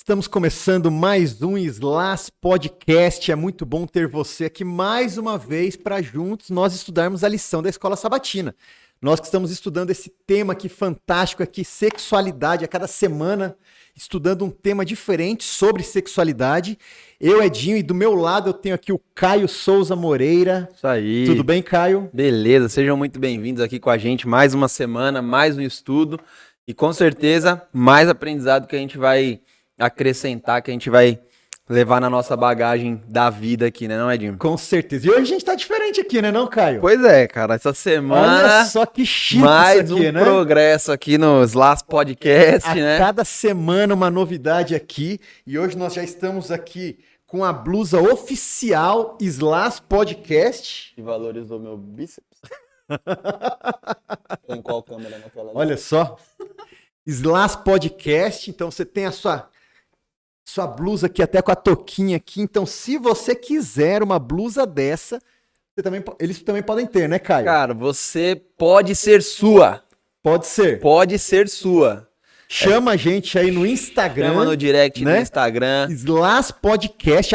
Estamos começando mais um Slas Podcast. É muito bom ter você aqui mais uma vez para juntos nós estudarmos a lição da Escola Sabatina. Nós que estamos estudando esse tema aqui fantástico aqui, sexualidade, a cada semana estudando um tema diferente sobre sexualidade. Eu, Edinho, e do meu lado eu tenho aqui o Caio Souza Moreira. Isso aí. Tudo bem, Caio? Beleza, sejam muito bem-vindos aqui com a gente. Mais uma semana, mais um estudo e com certeza mais aprendizado que a gente vai acrescentar, que a gente vai levar na nossa bagagem da vida aqui, né, não, Edinho? Com certeza. E hoje a gente tá diferente aqui, né, não, Caio? Pois é, cara, essa semana... Olha só que chique mais isso aqui, um né? progresso aqui no Slas Podcast, né? Cada semana uma novidade aqui. E hoje nós já estamos aqui com a blusa oficial Slas Podcast. E valorizou meu bíceps? Em qual câmera naquela ali? Olha só. Slas Podcast. Então você tem a sua blusa aqui até com a toquinha aqui. Então se você quiser uma blusa dessa, eles também podem ter, né, Caio? Cara, você pode ser sua. Pode ser. Pode ser sua. Chama a gente aí no Instagram. Chama no direct, né? no Instagram. Slas Podcast,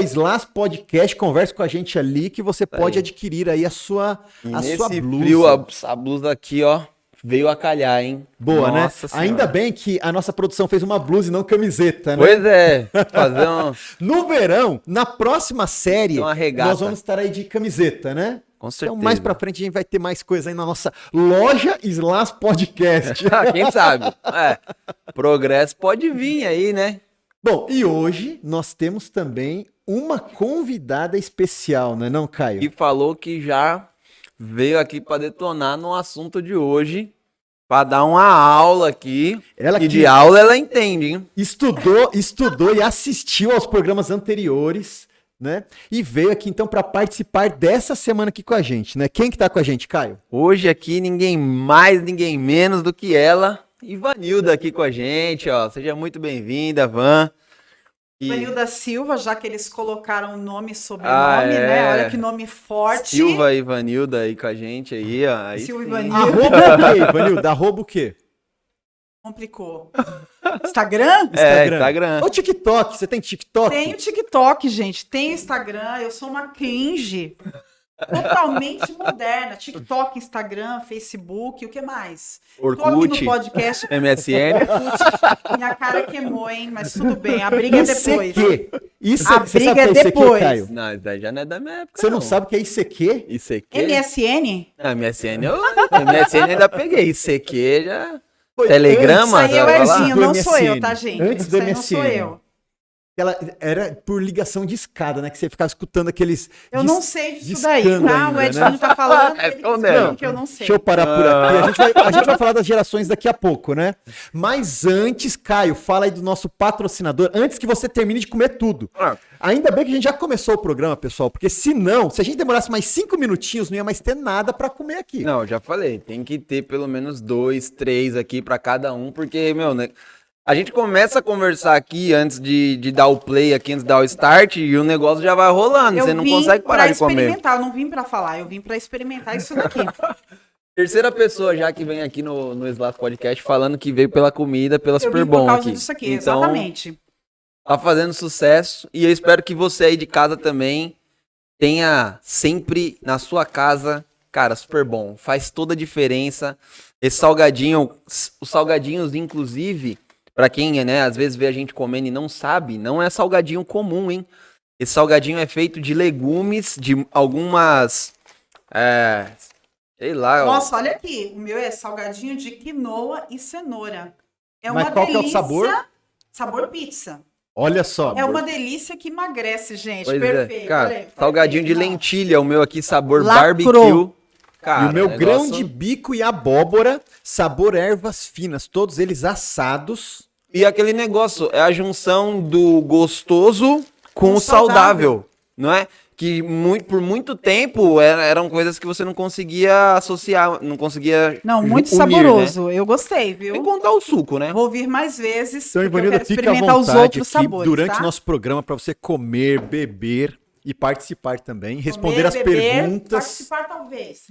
@Slas Podcast, converse com a gente ali que você pode adquirir aí a sua Nesse blusa. frio, a blusa aqui, ó, veio a calhar, hein? Boa, Nossa né? Senhora. Ainda bem que a nossa produção fez uma blusa e não camiseta, né? Pois é, fazer No verão, na próxima série, uma regata. nós vamos estar aí de camiseta, né? Com certeza. Então, mais pra frente, a gente vai ter mais coisa aí na nossa loja Slas Podcast. Quem sabe? Progresso pode vir aí, né? Bom, e hoje nós temos também uma convidada especial, né, não, Caio? E falou que já veio aqui para detonar no assunto de hoje, para dar uma aula aqui. Ela e que de aula ela entende, hein? estudou e assistiu aos programas anteriores, né? E veio aqui então para participar dessa semana aqui com a gente, né? Quem que tá com a gente, Caio? Hoje aqui ninguém mais, ninguém menos do que ela, Ivanilda aqui com a gente, ó. Seja muito bem-vinda, Van. Ivanilda Silva, já que eles colocaram nome e sobrenome, né? Olha que nome forte. Silva e Ivanilda aí com a gente aí, ó. Aí Silva e sim. Ivanilda. Arroba o quê, Ivanilda? Arroba o quê? Complicou. Instagram? Instagram. Ou TikTok? Você tem TikTok? Tenho TikTok, gente. Tenho Instagram. Eu sou uma cringe. Totalmente moderna. TikTok, Instagram, Facebook, o que mais? Tô aqui Orkut, no podcast. MSN. Minha cara queimou, hein? Mas tudo bem. A briga é depois. ICQ. Isso, A você briga sabe o é que é ICQ, depois. Caio? Não, isso daí já não é da minha época, Você não sabe o que é ICQ? ICQ? MSN? Ah, MSN ainda peguei. ICQ já... Telegrama? Isso aí é o vai lá? Edinho, Do não sou eu, MSN. tá, gente? Antes Isso do aí não sou MSN. eu. Ela era por ligação de escada, né? Que você ficava escutando aqueles... Eu não sei disso daí, discando tá? ainda, O Edinho né? tá falando, É, ele tô diz nela. que eu não sei. Deixa eu parar por aqui. A gente vai falar das gerações daqui a pouco, né? Mas antes, Caio, fala aí do nosso patrocinador, antes que você termine de comer tudo. Ainda bem que a gente já começou o programa, pessoal, porque senão, se a gente demorasse mais 5 minutinhos, não ia mais ter nada pra comer aqui. Não, já falei, tem que ter pelo menos 2, 3 aqui pra cada um, porque, meu, né, a gente começa a conversar aqui antes de dar o play aqui, antes de dar o start, e o negócio já vai rolando, você não consegue parar de comer. Experimentar, eu não vim pra falar, eu vim pra experimentar isso daqui. Terceira pessoa já que vem aqui no Slas Podcast falando que veio pela comida, pela Eu Super vim por Bom causa aqui. disso aqui, Então, exatamente. tá fazendo sucesso e eu espero que você aí de casa também tenha sempre na sua casa, cara, Super Bom. Faz toda a diferença. Esse salgadinho, os salgadinhos, inclusive, pra quem, né, às vezes vê a gente comendo e não sabe, não é salgadinho comum, hein? Esse salgadinho é feito de legumes, de algumas, sei lá. Nossa, olha aqui, o meu é salgadinho de quinoa e cenoura. É Mas uma qual que é o delícia. sabor? Sabor pizza. Olha só. É uma delícia que emagrece, gente. Pois Perfeito. é, cara, olha aí, salgadinho de perfeito. lentilha, o meu aqui, sabor Lacrou. barbecue. Cara, E o meu negócio- grão de bico e abóbora, sabor ervas finas, todos eles assados. E aquele negócio, é a junção do gostoso com Com o saudável, não é? Que por muito tempo eram coisas que você não conseguia associar, não conseguia Não, muito unir, saboroso. né? Eu gostei, viu? Sem contar o suco, né? Vou vir mais vezes, Então, porque eu Ivanilda, quero fica à experimentar os vontade outros aqui sabores, durante tá? o nosso programa para você comer, beber e participar também, responder Comer, as beber, perguntas. Participar, talvez.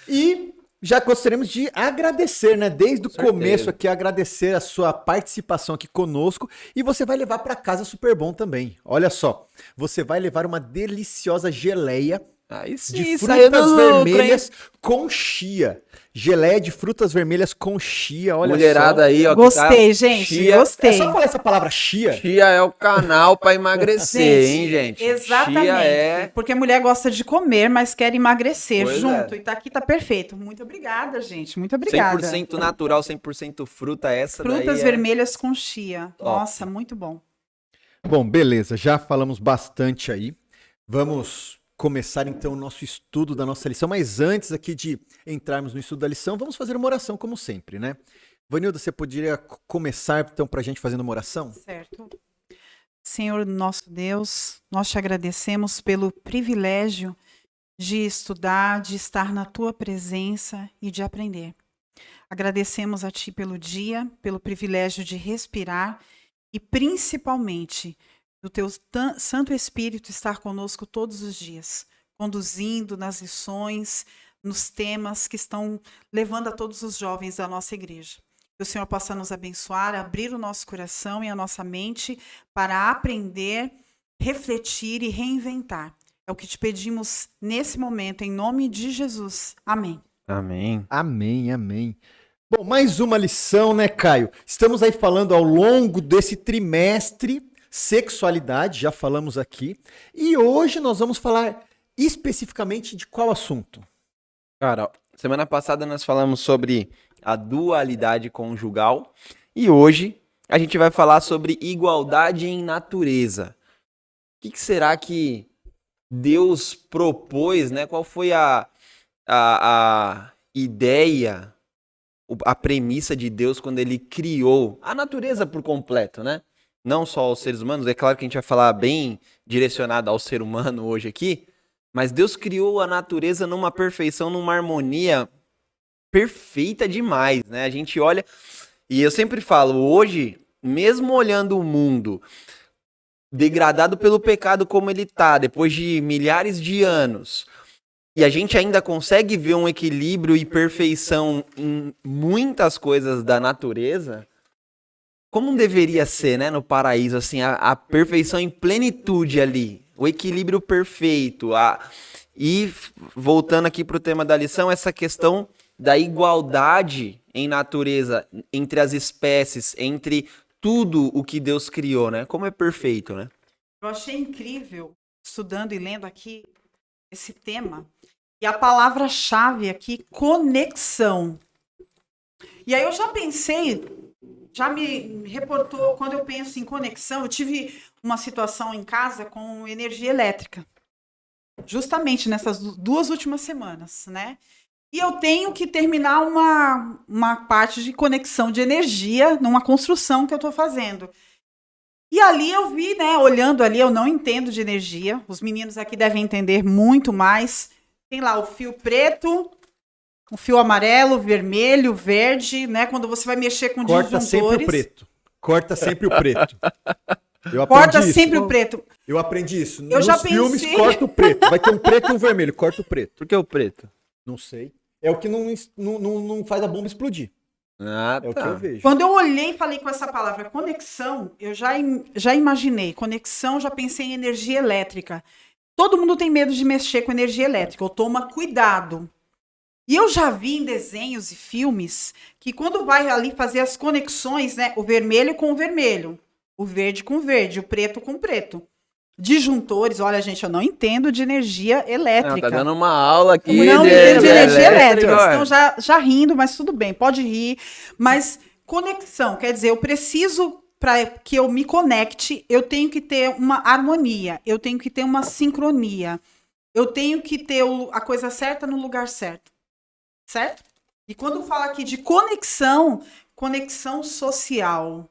E já gostaríamos de agradecer, né? Desde o Com certeza. começo aqui, agradecer a sua participação aqui conosco. E você vai levar para casa super bom também. Olha só, você vai levar uma deliciosa geleia Aí sim, de saiu do frutas lucro, hein? vermelhas com chia. Geleia de frutas vermelhas com chia, olha Mulherada só. aí, ó. que Gostei, tá gente, chia. É gostei. só falar essa palavra chia. Chia é o canal pra emagrecer, hein, gente? Exatamente. Chia é... Porque mulher gosta de comer, mas quer emagrecer Pois junto. é. E tá aqui, tá perfeito. Muito obrigada, gente. Muito obrigada. 100% natural, 100% fruta, essa Frutas daí vermelhas com chia. Top. Nossa, muito bom. Bom, beleza, já falamos bastante aí. Vamos começar então o nosso estudo da nossa lição, mas antes aqui de entrarmos no estudo da lição, vamos fazer uma oração como sempre, né? Vanilda, você poderia começar então pra gente fazendo uma oração? Certo. Senhor nosso Deus, nós te agradecemos pelo privilégio de estudar, de estar na tua presença e de aprender. Agradecemos a ti pelo dia, pelo privilégio de respirar e principalmente do teu Santo Espírito estar conosco todos os dias, conduzindo nas lições, nos temas que estão levando a todos os jovens da nossa igreja. Que o Senhor possa nos abençoar, abrir o nosso coração e a nossa mente para aprender, refletir e reinventar. É o que te pedimos nesse momento, em nome de Jesus. Amém. Amém. Amém, amém. Bom, mais uma lição, né, Caio? Estamos aí falando ao longo desse trimestre sexualidade, já falamos aqui, e hoje nós vamos falar especificamente de qual assunto? Cara, semana passada nós falamos sobre a dualidade conjugal e hoje a gente vai falar sobre igualdade em natureza. O que será que Deus propôs, né? Qual foi a ideia, a premissa de Deus quando ele criou a natureza por completo, né? Não só os seres humanos, é claro que a gente vai falar bem direcionado ao ser humano hoje aqui, mas Deus criou a natureza numa perfeição, numa harmonia perfeita demais, né? A gente olha, e eu sempre falo, hoje, mesmo olhando o mundo degradado pelo pecado como ele tá, depois de milhares de anos, e a gente ainda consegue ver um equilíbrio e perfeição em muitas coisas da natureza, como deveria ser, né, no paraíso, assim, a perfeição em plenitude ali, o equilíbrio perfeito, e voltando aqui para o tema da lição, essa questão da igualdade em natureza, entre as espécies, entre tudo o que Deus criou, né, como é perfeito, né? Eu achei incrível, estudando e lendo aqui esse tema, e a palavra-chave aqui, conexão. E aí eu já pensei, já me reportou, quando eu penso em conexão, eu tive uma situação em casa com energia elétrica, justamente nessas 2 últimas semanas, né? E eu tenho que terminar uma parte de conexão de energia numa construção que eu estou fazendo. E ali eu vi, né, olhando ali, eu não entendo de energia, os meninos aqui devem entender muito mais. Tem lá o fio preto, o fio amarelo, vermelho, verde, né? Quando você vai mexer com Corta disjuntores. sempre o preto. Corta sempre o preto. Eu Corta aprendi sempre isso. o preto. Eu aprendi isso. Eu Nos já filmes, pensei. corta o preto. Vai ter um preto e um vermelho. Corta o preto. Por que o preto? Não sei. É o que não faz a bomba explodir. Ah, É o que eu vejo. Quando eu olhei e falei com essa palavra conexão, eu já imaginei. Conexão, já pensei em energia elétrica. Todo mundo tem medo de mexer com energia elétrica, ou toma cuidado. E eu já vi em desenhos e filmes que quando vai ali fazer as conexões, né, o vermelho com o vermelho, o verde com o verde, o preto com o preto. Disjuntores, olha, gente, eu não entendo de energia elétrica. Não, tá dando uma aula aqui Não entendo de energia elétrica. ué. Estão já rindo, mas tudo bem, pode rir. Mas conexão, quer dizer, eu preciso, para que eu me conecte, eu tenho que ter uma harmonia, eu tenho que ter uma sincronia, eu tenho que ter a coisa certa no lugar certo. Certo? E quando fala aqui de conexão, conexão social.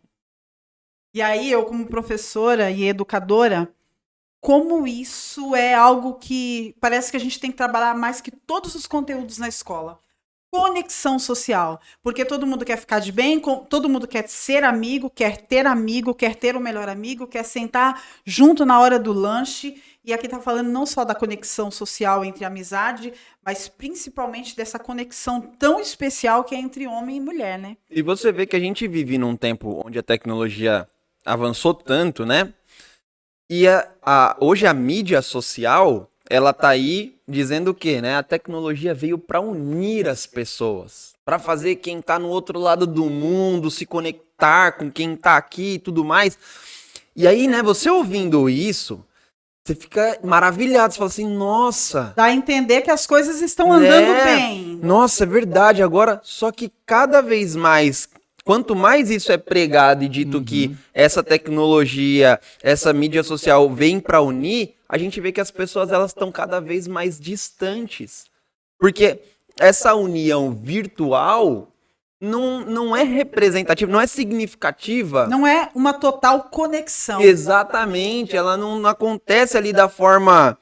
E aí, eu, como professora e educadora, como isso é algo que parece que a gente tem que trabalhar mais que todos os conteúdos na escola. Conexão social. Porque todo mundo quer ficar de bem, todo mundo quer ser amigo, quer ter o melhor amigo, quer sentar junto na hora do lanche. E aqui está falando não só da conexão social entre amizade, mas principalmente dessa conexão tão especial que é entre homem e mulher, né? E você vê que a gente vive num tempo onde a tecnologia avançou tanto, né? E hoje a mídia social, ela tá aí dizendo o quê, né? A tecnologia veio para unir as pessoas, para fazer quem tá no outro lado do mundo se conectar com quem tá aqui e tudo mais. E aí, né, você ouvindo isso, você fica maravilhado, você fala assim, nossa... Dá a entender que as coisas estão andando bem. Nossa, é verdade. Agora, só que cada vez mais, quanto mais isso é pregado e dito que essa tecnologia, essa mídia social vem para unir, a gente vê que as pessoas elas estão cada vez mais distantes. Porque essa união virtual não é representativa, não é significativa. Não é uma total conexão. Exatamente, ela não acontece ali da forma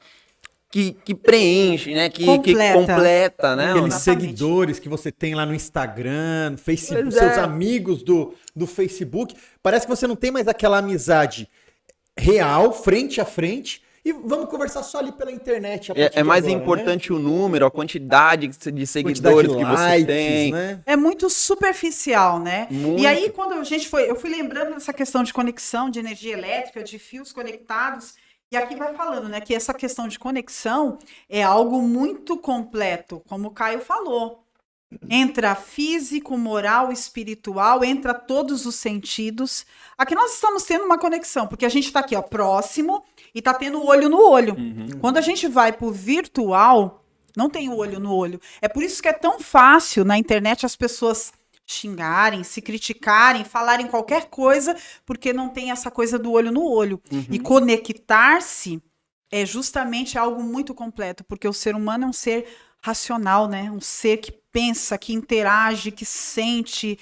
que preenche, né? Que completa, né? Aqueles Exatamente. seguidores que você tem lá no Instagram, no Facebook, Pois seus é. amigos do Facebook. Parece que você não tem mais aquela amizade real, frente a frente. E vamos conversar só ali pela internet. a partir É de mais agora, importante o número, a quantidade de Quantidade seguidores de que você likes, tem. né? É muito superficial, né? Muito. E aí, quando eu fui lembrando dessa questão de conexão, de energia elétrica, de fios conectados, e aqui vai falando, né, que essa questão de conexão é algo muito completo, como o Caio falou. Entra físico, moral, espiritual, entra todos os sentidos. Aqui nós estamos tendo uma conexão, porque a gente está aqui, ó, próximo e tá tendo olho no olho. Quando a gente vai pro virtual, não tem o olho no olho. É por isso que é tão fácil na internet as pessoas xingarem, se criticarem, falarem qualquer coisa, porque não tem essa coisa do olho no olho. E conectar-se é justamente algo muito completo, porque o ser humano é um ser racional, né? Um ser que pensa, que interage, que sente,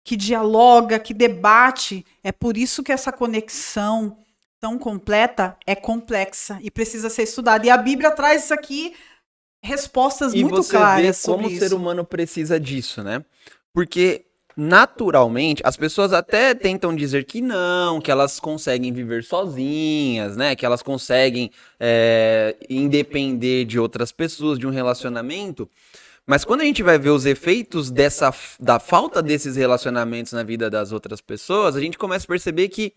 que dialoga, que debate. É por isso que essa conexão tão completa é complexa e precisa ser estudada. E a Bíblia traz isso aqui respostas E muito você vê claras como sobre o ser isso. humano precisa disso, né? Porque naturalmente as pessoas até tentam dizer que não, que elas conseguem viver sozinhas, né? Que elas conseguem independer de outras pessoas, de um relacionamento. Mas quando a gente vai ver os efeitos da falta desses relacionamentos na vida das outras pessoas, a gente começa a perceber que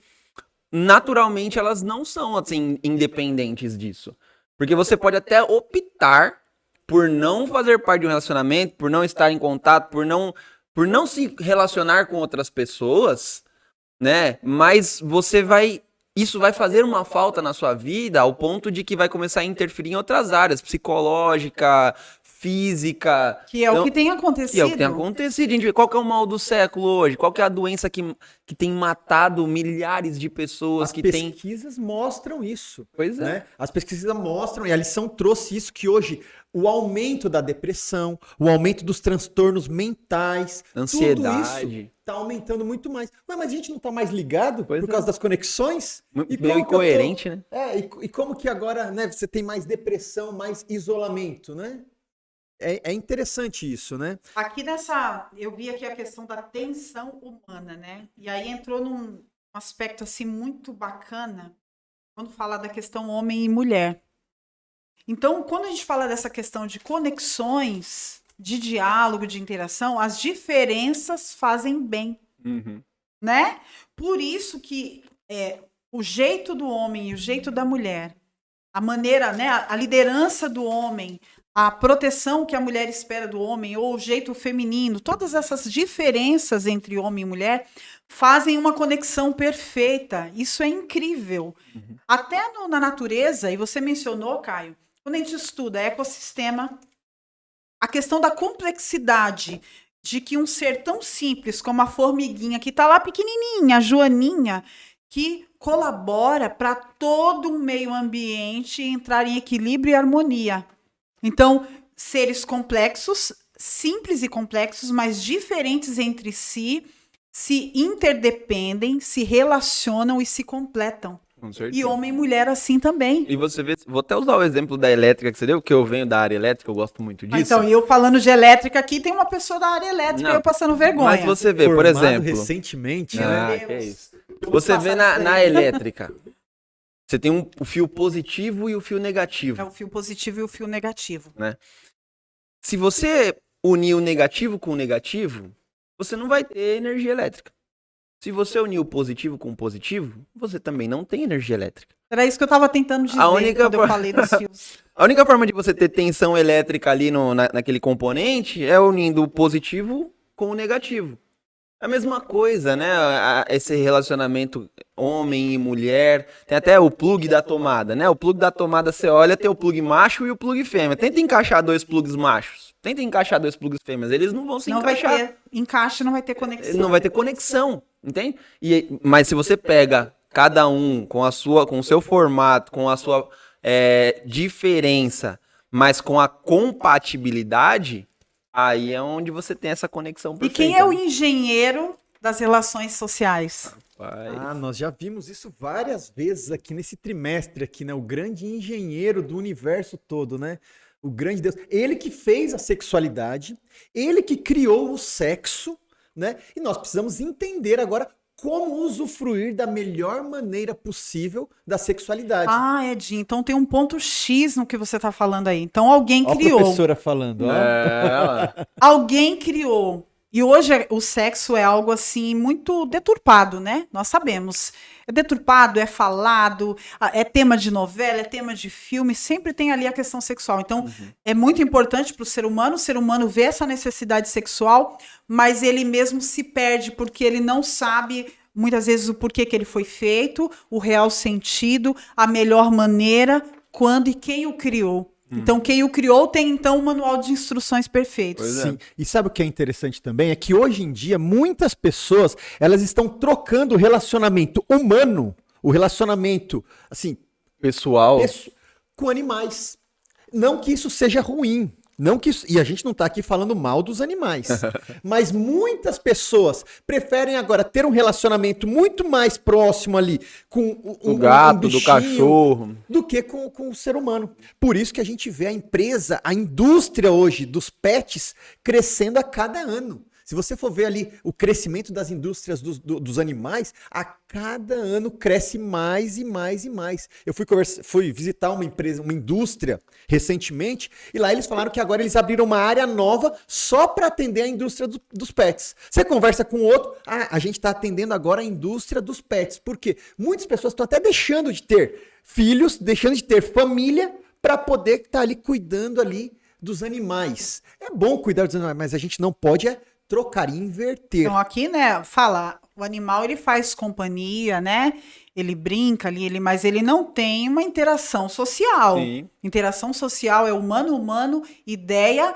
naturalmente elas não são assim independentes disso. Porque você pode até optar por não fazer parte de um relacionamento, por não estar em contato, por não se relacionar com outras pessoas, né? Mas isso vai fazer uma falta na sua vida ao ponto de que vai começar a interferir em outras áreas, psicológica, física. Que é o que tem acontecido. E é o que tem acontecido. A gente vê qual que é o mal do século hoje, qual que é a doença que tem matado milhares de pessoas, As que tem... pesquisas mostram isso. Pois é. Né? As pesquisas mostram, e a lição trouxe isso, que hoje o aumento da depressão, o aumento dos transtornos mentais, Ansiedade. tudo isso está aumentando muito mais. Mas a gente não está mais ligado Pois por é. causa das conexões? Meio incoerente, né? E como que agora, né, você tem mais depressão, mais isolamento, né? É interessante isso, né? Aqui eu vi aqui a questão da tensão humana, né? E aí entrou num aspecto assim muito bacana quando fala da questão homem e mulher. Então, quando a gente fala dessa questão de conexões, de diálogo, de interação, as diferenças fazem bem, né? Por isso que o jeito do homem e o jeito da mulher, a maneira, né, a liderança do homem, a proteção que a mulher espera do homem, ou o jeito feminino, todas essas diferenças entre homem e mulher fazem uma conexão perfeita. Isso é incrível. Até na natureza, e você mencionou, Caio, quando a gente estuda ecossistema, a questão da complexidade de que um ser tão simples como a formiguinha, que está lá pequenininha, a joaninha, que colabora para todo o meio ambiente entrar em equilíbrio e harmonia. Então, seres complexos, simples e complexos, mas diferentes entre si, se interdependem, se relacionam e se completam. Com certeza. E homem e mulher assim também. E você vê, vou até usar o exemplo da elétrica que você deu, porque eu venho da área elétrica, eu gosto muito disso. Então, e eu falando de elétrica aqui, tem uma pessoa da área elétrica e eu passando vergonha. Mas você vê, por Formado exemplo... recentemente, Ah, né? que Deus. é isso. Você vê na elétrica. Você tem o fio positivo e o fio negativo. É o fio positivo e o fio negativo. Né? Se você unir o negativo com o negativo, você não vai ter energia elétrica. Se você unir o positivo com o positivo, você também não tem energia elétrica. Era isso que eu estava tentando dizer quando eu falei dos fios. A única forma de você ter tensão elétrica ali naquele componente é unindo o positivo com o negativo. É a mesma coisa, né? Esse relacionamento homem e mulher. Tem até o plug da tomada, né? O plug da tomada, você olha, tem o plug macho e o plug fêmea. Tenta encaixar 2 plugs machos. Tenta encaixar 2 plugs fêmeas. Eles não vão se encaixar. Vai ter encaixe, não vai ter conexão. Não vai ter conexão, entende? Mas se você pega cada um com o seu formato, com a sua diferença, mas com a compatibilidade, aí é onde você tem essa conexão perfeita. E quem é o engenheiro das relações sociais? Nós já vimos isso várias vezes aqui nesse trimestre aqui, né? O grande engenheiro do universo todo, né? O grande Deus. Ele que fez a sexualidade, ele que criou o sexo, né? E nós precisamos entender agora como usufruir da melhor maneira possível da sexualidade. Edinho, então tem um ponto X no que você está falando aí. Então alguém criou. A professora falando. Alguém criou. E hoje o sexo é algo assim muito deturpado, né? Nós sabemos. É deturpado, é falado, é tema de novela, é tema de filme, sempre tem ali a questão sexual. Então, é muito importante para o ser humano vê essa necessidade sexual, mas ele mesmo se perde porque ele não sabe, muitas vezes, o porquê que ele foi feito, o real sentido, a melhor maneira, quando e quem o criou. Então, quem o criou tem, então, um manual de instruções perfeito. Sim. E sabe o que é interessante também? É que hoje em dia, muitas pessoas, elas estão trocando o relacionamento humano, o relacionamento, assim, pessoal, com animais. Não que isso seja ruim. Não que isso, e a gente não está aqui falando mal dos animais, mas muitas pessoas preferem agora ter um relacionamento muito mais próximo ali com o gato, do cachorro, do que com o ser humano. Por isso que a gente vê a indústria hoje dos pets crescendo a cada ano. Se você for ver ali o crescimento das indústrias dos animais, a cada ano cresce mais e mais e mais. Eu fui visitar uma indústria recentemente, e lá eles falaram que agora eles abriram uma área nova só para atender a indústria dos pets. Você conversa com outro, a gente está atendendo agora a indústria dos pets. Por quê? Muitas pessoas estão até deixando de ter filhos, deixando de ter família, para poder estar ali cuidando ali dos animais. É bom cuidar dos animais, mas a gente não pode trocar e inverter. Então aqui, né, o animal ele faz companhia, né? Ele brinca ali, mas ele não tem uma interação social. Sim. Interação social é humano-humano, ideia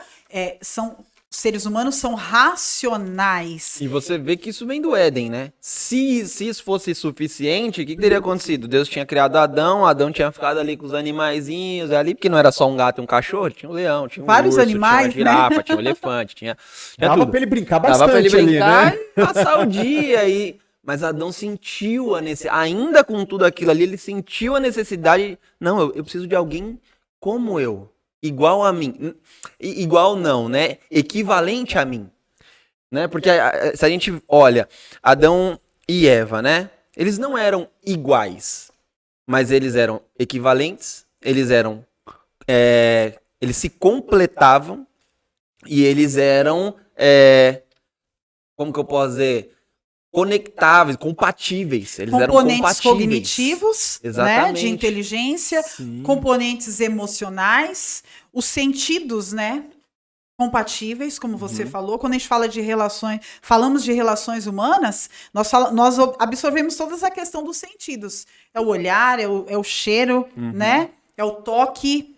seres humanos são racionais. E você vê que isso vem do Éden, né? Se isso fosse suficiente, o que teria acontecido? Deus tinha criado Adão tinha ficado ali com os animaizinhos ali, porque não era só um gato e um cachorro, tinha um leão, tinha um vários urso, animais, tinha uma girafa, tinha um elefante, tinha Dava tudo. pra ele brincar bastante. Dava pra ele brincar ali, né? e passar o dia aí. Mas Adão sentiu a necessidade, ainda com tudo aquilo ali, ele sentiu a necessidade, não, eu preciso de alguém como eu. Igual a mim. Igual não, né? Equivalente a mim. Né? Porque se a gente olha Adão e Eva, né? Eles não eram iguais. Mas eles eram equivalentes. Eles eram... eles se completavam. E eles eram... como que eu posso dizer? Conectáveis, compatíveis. Eles eram compatíveis. Cognitivos, né, de inteligência, Sim. Componentes emocionais, os sentidos, né, compatíveis, como você falou. Quando a gente fala de relações, falamos de relações humanas, nós absorvemos toda essa questão dos sentidos. É o olhar, é o cheiro, né, é o toque.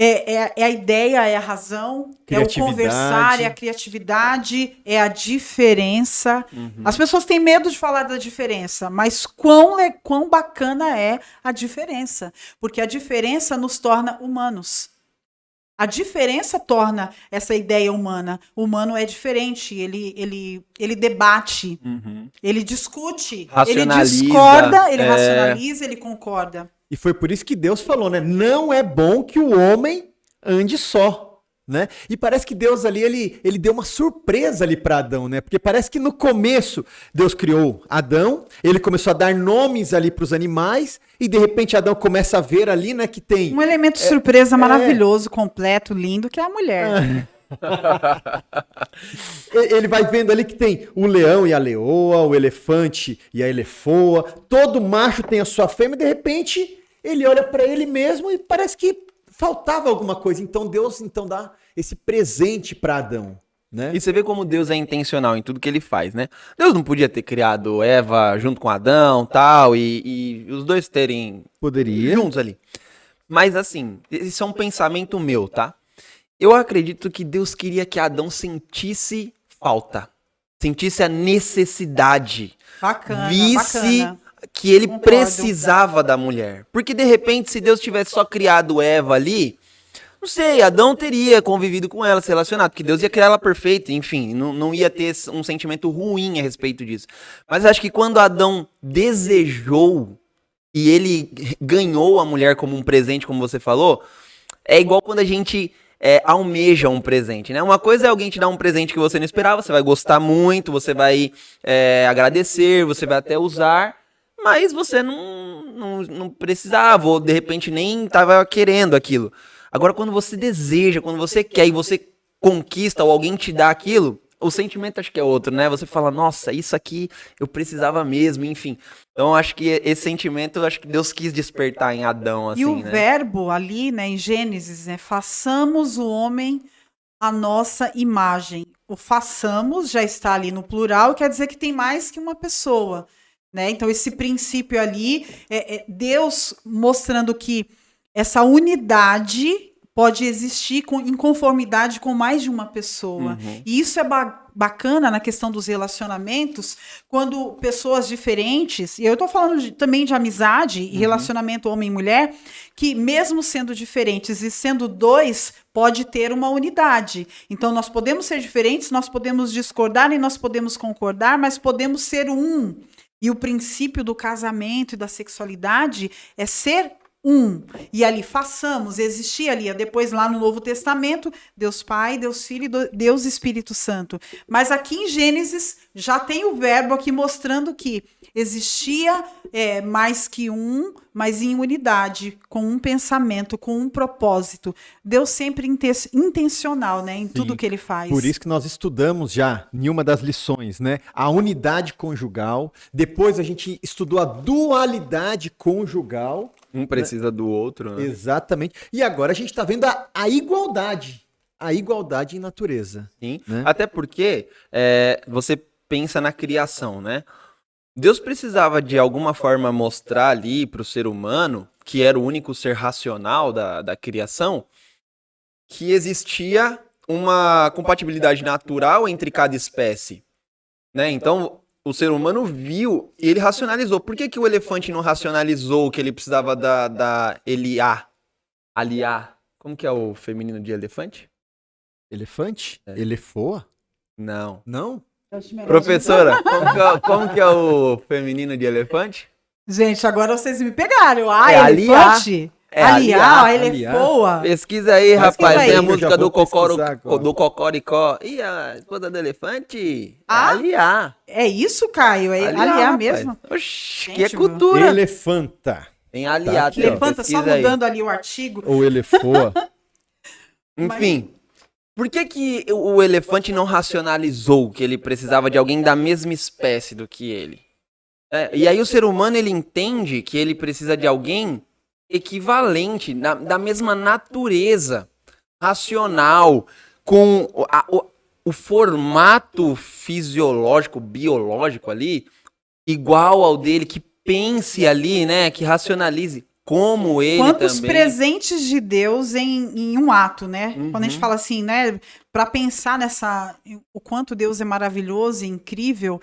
É a ideia, é a razão, é o conversar, é a criatividade, é a diferença. As pessoas têm medo de falar da diferença, mas quão bacana é a diferença. Porque a diferença nos torna humanos. A diferença torna essa ideia humana. O humano é diferente, ele debate, ele discute, ele discorda, ele racionaliza, ele concorda. E foi por isso que Deus falou, né? Não é bom que o homem ande só. né? E parece que Deus ali, ele deu uma surpresa ali para Adão, né? Porque parece que no começo Deus criou Adão, ele começou a dar nomes ali para os animais, e de repente Adão começa a ver ali, né, que tem... Um elemento surpresa maravilhoso, completo, lindo, que é a mulher. Ele vai vendo ali que tem o leão e a leoa, o elefante e a elefoa, todo macho tem a sua fêmea, e de repente ele olha para ele mesmo e parece que faltava alguma coisa. Então Deus dá esse presente para Adão, né? E você vê como Deus é intencional em tudo que ele faz, né? Deus não podia ter criado Eva junto com Adão, tal, e os dois terem Poderia. juntos ali. Mas assim, esse é um pensamento meu, tá? Eu acredito que Deus queria que Adão sentisse falta, sentisse a necessidade, Bacana, visse bacana. que ele Concordo. precisava da mulher. Porque de repente, se Deus tivesse só criado Eva ali, não sei, Adão teria convivido com ela, se relacionado, porque Deus ia criar ela perfeita, enfim, não ia ter um sentimento ruim a respeito disso. Mas eu acho que quando Adão desejou e ele ganhou a mulher como um presente, como você falou, é igual quando a gente almeja um presente, né? Uma coisa é alguém te dar um presente que você não esperava, você vai gostar muito, você vai agradecer, você vai até usar, mas você não precisava, ou de repente nem estava querendo aquilo. Agora, quando você deseja, quando você quer e você conquista ou alguém te dá aquilo, o sentimento acho que é outro, né? Você fala, nossa, isso aqui eu precisava mesmo, enfim. Então, acho que esse sentimento, acho que Deus quis despertar em Adão, assim, E o né? verbo ali, né, em Gênesis, né, façamos o homem a nossa imagem. O façamos já está ali no plural, quer dizer que tem mais que uma pessoa, né? Então, esse princípio ali, Deus mostrando que essa unidade pode existir em conformidade com mais de uma pessoa. Uhum. E isso é bacana na questão dos relacionamentos, quando pessoas diferentes, e eu estou falando também de amizade e relacionamento homem e mulher, que mesmo sendo diferentes e sendo dois, pode ter uma unidade. Então, nós podemos ser diferentes, nós podemos discordar e nós podemos concordar, mas podemos ser um. E o princípio do casamento e da sexualidade é ser um. E ali façamos, existia ali, depois lá no Novo Testamento, Deus Pai, Deus Filho e Deus Espírito Santo. Mas aqui em Gênesis já tem o verbo aqui mostrando que existia mais que um, mas em unidade, com um pensamento, com um propósito. Deus sempre intencional, né, em tudo que ele faz. Por isso que nós estudamos já em uma das lições, né, a unidade conjugal. Depois a gente estudou a dualidade conjugal. Um precisa do outro, né? Exatamente. E agora a gente está vendo a igualdade. A igualdade em natureza. Sim. Né? Até porque você pensa na criação, né? Deus precisava de alguma forma mostrar ali para o ser humano, que era o único ser racional da criação, que existia uma compatibilidade natural entre cada espécie, né? Então, o ser humano viu e ele racionalizou. Por que o elefante não racionalizou que ele precisava da aliar? Como que é o feminino de elefante? Elefante? Elefoa? Não. Não? Professora, como que é o feminino de elefante? Gente, agora vocês me pegaram. Elefante? Aliar. Elefoa. Pesquisa aí, Mas rapaz. aí? Tem a Eu música já do vou pesquisar agora. do Cocoricó. E a esposa do elefante? Ah? Aliar. É isso, Caio? É aliar rapaz. mesmo? Oxi, que Gente, é cultura. Elefanta. Tem aliar. aqui, tem, ó. Levanta, só pesquisa aí. mudando ali o artigo. Ou elefoa. Enfim, por que o elefante não racionalizou que ele precisava de alguém da mesma espécie do que ele? E aí o ser humano, ele entende que ele precisa de alguém equivalente, da mesma natureza, racional, com o formato fisiológico, biológico ali, igual ao dele, que pense ali, né, que racionalize. Como ele Quantos também. presentes de Deus em um ato, né? Uhum. Quando a gente fala assim, né? Para pensar o quanto Deus é maravilhoso e incrível,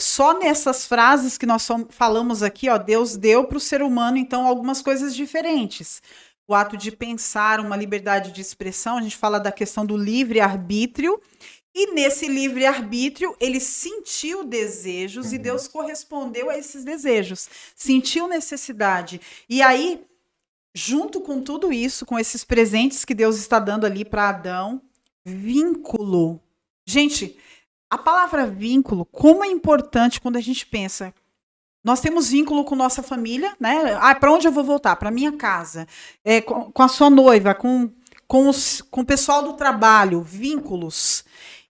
só nessas frases que nós falamos aqui, ó, Deus deu para o ser humano, então, algumas coisas diferentes. O ato de pensar, uma liberdade de expressão, a gente fala da questão do livre-arbítrio, e nesse livre-arbítrio, ele sentiu desejos e Deus correspondeu a esses desejos. Sentiu necessidade. E aí, junto com tudo isso, com esses presentes que Deus está dando ali para Adão, vínculo. Gente, a palavra vínculo, como é importante quando a gente pensa. Nós temos vínculo com nossa família, né? Ah, para onde eu vou voltar? Para minha casa. Com a sua noiva, com o pessoal do trabalho, vínculos.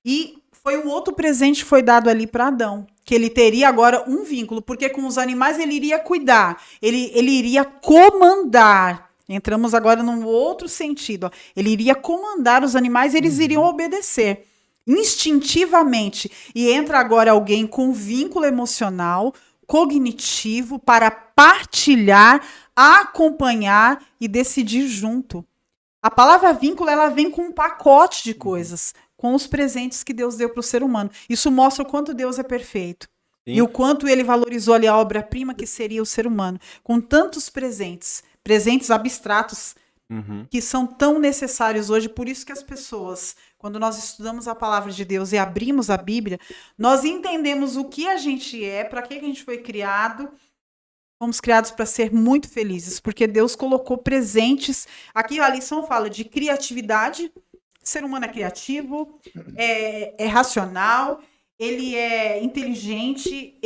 E foi um outro presente que foi dado ali para Adão, que ele teria agora um vínculo, porque com os animais ele iria cuidar, ele iria comandar. Entramos agora num outro sentido. Ó. Ele iria comandar os animais, eles iriam obedecer instintivamente. E entra agora alguém com vínculo emocional, cognitivo, para partilhar, acompanhar e decidir junto. A palavra vínculo, ela vem com um pacote de coisas, com os presentes que Deus deu para o ser humano. Isso mostra o quanto Deus é perfeito. Sim. E o quanto ele valorizou ali a obra-prima que seria o ser humano, com tantos presentes abstratos, que são tão necessários hoje. Por isso que as pessoas, quando nós estudamos a palavra de Deus e abrimos a Bíblia, nós entendemos o que a gente é, para que a gente foi criado. Fomos criados para ser muito felizes, porque Deus colocou presentes. Aqui a lição fala de criatividade. O ser humano é criativo, é racional, ele é inteligente.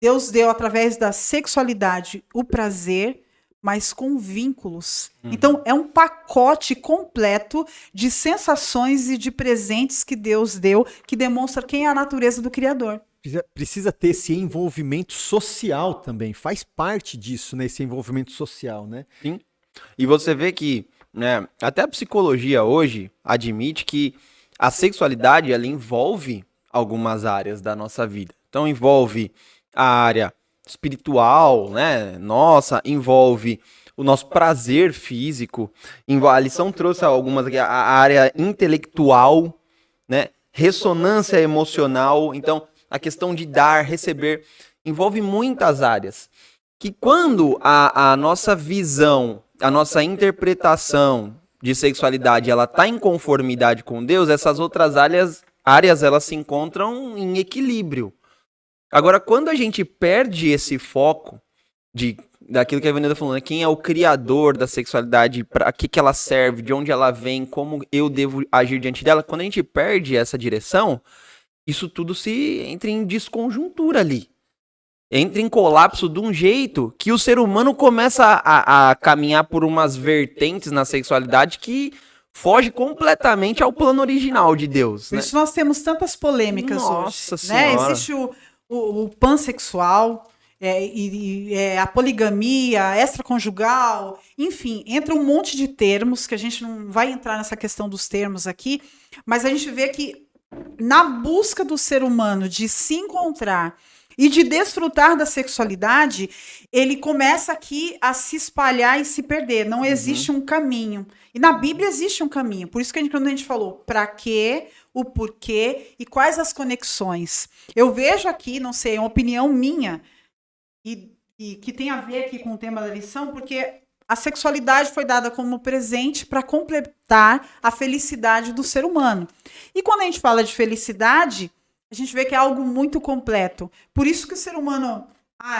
Deus deu, através da sexualidade, o prazer, mas com vínculos. Então, é um pacote completo de sensações e de presentes que Deus deu, que demonstra quem é a natureza do Criador. Precisa ter esse envolvimento social também. Faz parte disso, né? Esse envolvimento social, né? Sim. E você vê que, né, até a psicologia hoje admite que a sexualidade, ela envolve algumas áreas da nossa vida. Então, envolve a área espiritual, né? Nossa, envolve o nosso prazer físico. A lição trouxe algumas aqui, a área intelectual, né? Ressonância emocional. Então, a questão de dar, receber, envolve muitas áreas. Que quando a nossa visão, a nossa interpretação de sexualidade, ela está em conformidade com Deus, essas outras áreas elas se encontram em equilíbrio. Agora, quando a gente perde esse foco daquilo que a Evanilda falou, né? Quem é o criador da sexualidade, para que ela serve, de onde ela vem, como eu devo agir diante dela, quando a gente perde essa direção, isso tudo se entra em desconjuntura ali. Entra em colapso de um jeito que o ser humano começa a caminhar por umas vertentes na sexualidade que foge completamente ao plano original de Deus. Por né? isso nós temos tantas polêmicas Nossa hoje. Senhora. Né? Existe o pansexual, a poligamia, extraconjugal, enfim, entra um monte de termos, que a gente não vai entrar nessa questão dos termos aqui, mas a gente vê que na busca do ser humano de se encontrar e de desfrutar da sexualidade, ele começa aqui a se espalhar e se perder. Não existe um caminho. E na Bíblia existe um caminho. Por isso que quando a gente falou para quê, o porquê e quais as conexões. Eu vejo aqui, não sei, uma opinião minha, e que tem a ver aqui com o tema da lição, porque a sexualidade foi dada como presente para completar a felicidade do ser humano. E quando a gente fala de felicidade, a gente vê que é algo muito completo. Por isso que o ser humano,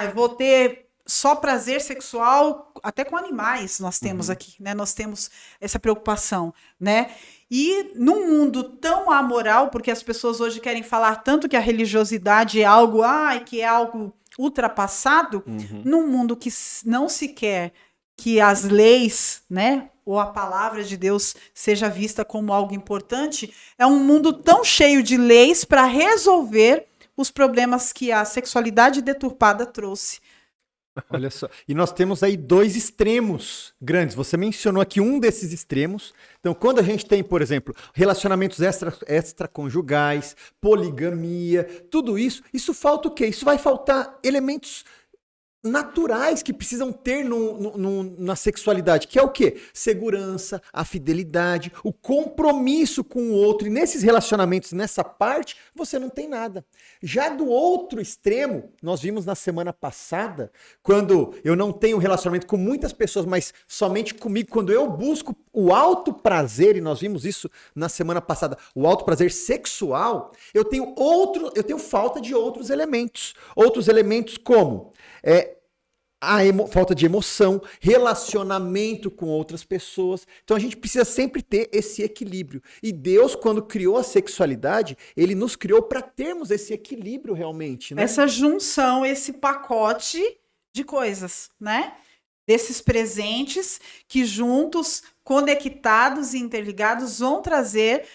eu vou ter só prazer sexual, até com animais nós temos aqui, né? Nós temos essa preocupação, né? E num mundo tão amoral, porque as pessoas hoje querem falar tanto que a religiosidade é algo, que é algo ultrapassado, num mundo que não se quer que as leis, né, ou a palavra de Deus seja vista como algo importante, é um mundo tão cheio de leis para resolver os problemas que a sexualidade deturpada trouxe. Olha só. E nós temos aí dois extremos grandes. Você mencionou aqui um desses extremos. Então, quando a gente tem, por exemplo, relacionamentos extraconjugais, poligamia, tudo isso falta o quê? Isso vai faltar elementos naturais que precisam ter na sexualidade, que é o quê? Segurança, a fidelidade, o compromisso com o outro. E nesses relacionamentos, nessa parte, você não tem nada. Já do outro extremo, nós vimos na semana passada, quando eu não tenho relacionamento com muitas pessoas, mas somente comigo, quando eu busco o alto prazer, e nós vimos isso na semana passada, o alto prazer sexual, eu tenho falta de outros elementos. Outros elementos como falta de emoção, relacionamento com outras pessoas. Então a gente precisa sempre ter esse equilíbrio. E Deus, quando criou a sexualidade, ele nos criou para termos esse equilíbrio realmente, né? Essa junção, esse pacote de coisas, né? Desses presentes que juntos, conectados e interligados, vão trazer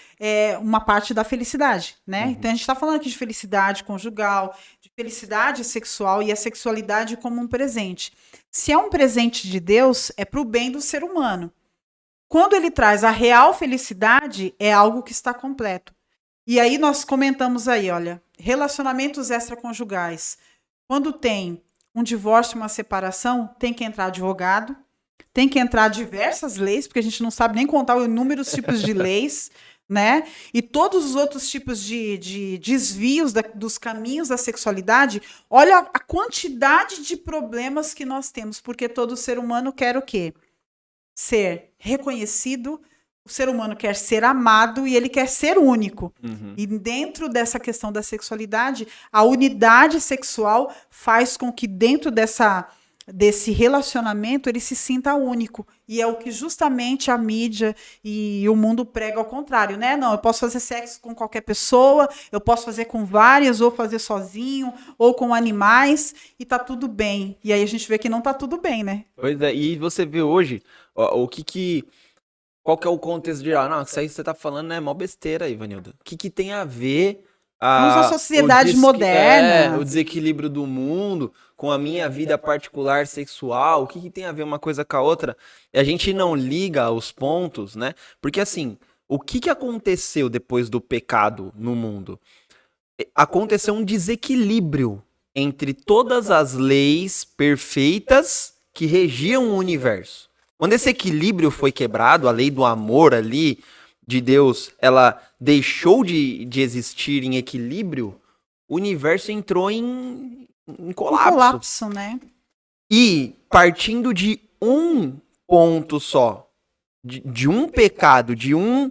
uma parte da felicidade, né? Então a gente está falando aqui de felicidade conjugal, de felicidade sexual e a sexualidade como um presente. Se é um presente de Deus, é para o bem do ser humano. Quando ele traz a real felicidade, é algo que está completo. E aí nós comentamos aí, olha, relacionamentos extraconjugais. Quando tem um divórcio, uma separação, tem que entrar advogado, tem que entrar diversas leis, porque a gente não sabe nem contar os inúmeros tipos de leis, né? E todos os outros tipos de desvios dos caminhos da sexualidade. Olha a quantidade de problemas que nós temos, porque todo ser humano quer o quê? Ser reconhecido, o ser humano quer ser amado e ele quer ser único. E dentro dessa questão da sexualidade, a unidade sexual faz com que dentro desse relacionamento ele se sinta único. E é o que justamente a mídia e o mundo prega ao contrário, né? Não, eu posso fazer sexo com qualquer pessoa, eu posso fazer com várias, ou fazer sozinho, ou com animais, e tá tudo bem. E aí a gente vê que não tá tudo bem, né? Pois é, e você vê hoje qual que é o contexto de, não, isso aí que você tá falando é mó besteira, Ivanildo. O que tem a ver Vamos à sociedade moderna. o desequilíbrio do mundo com a minha vida particular sexual? O que tem a ver uma coisa com a outra? E a gente não liga os pontos, né? Porque assim, o que aconteceu depois do pecado no mundo? Aconteceu um desequilíbrio entre todas as leis perfeitas que regiam o universo. Quando esse equilíbrio foi quebrado, a lei do amor ali, de Deus, ela deixou de existir em equilíbrio, o universo entrou em colapso. Colapso, né? E partindo de um ponto só, de um pecado, de um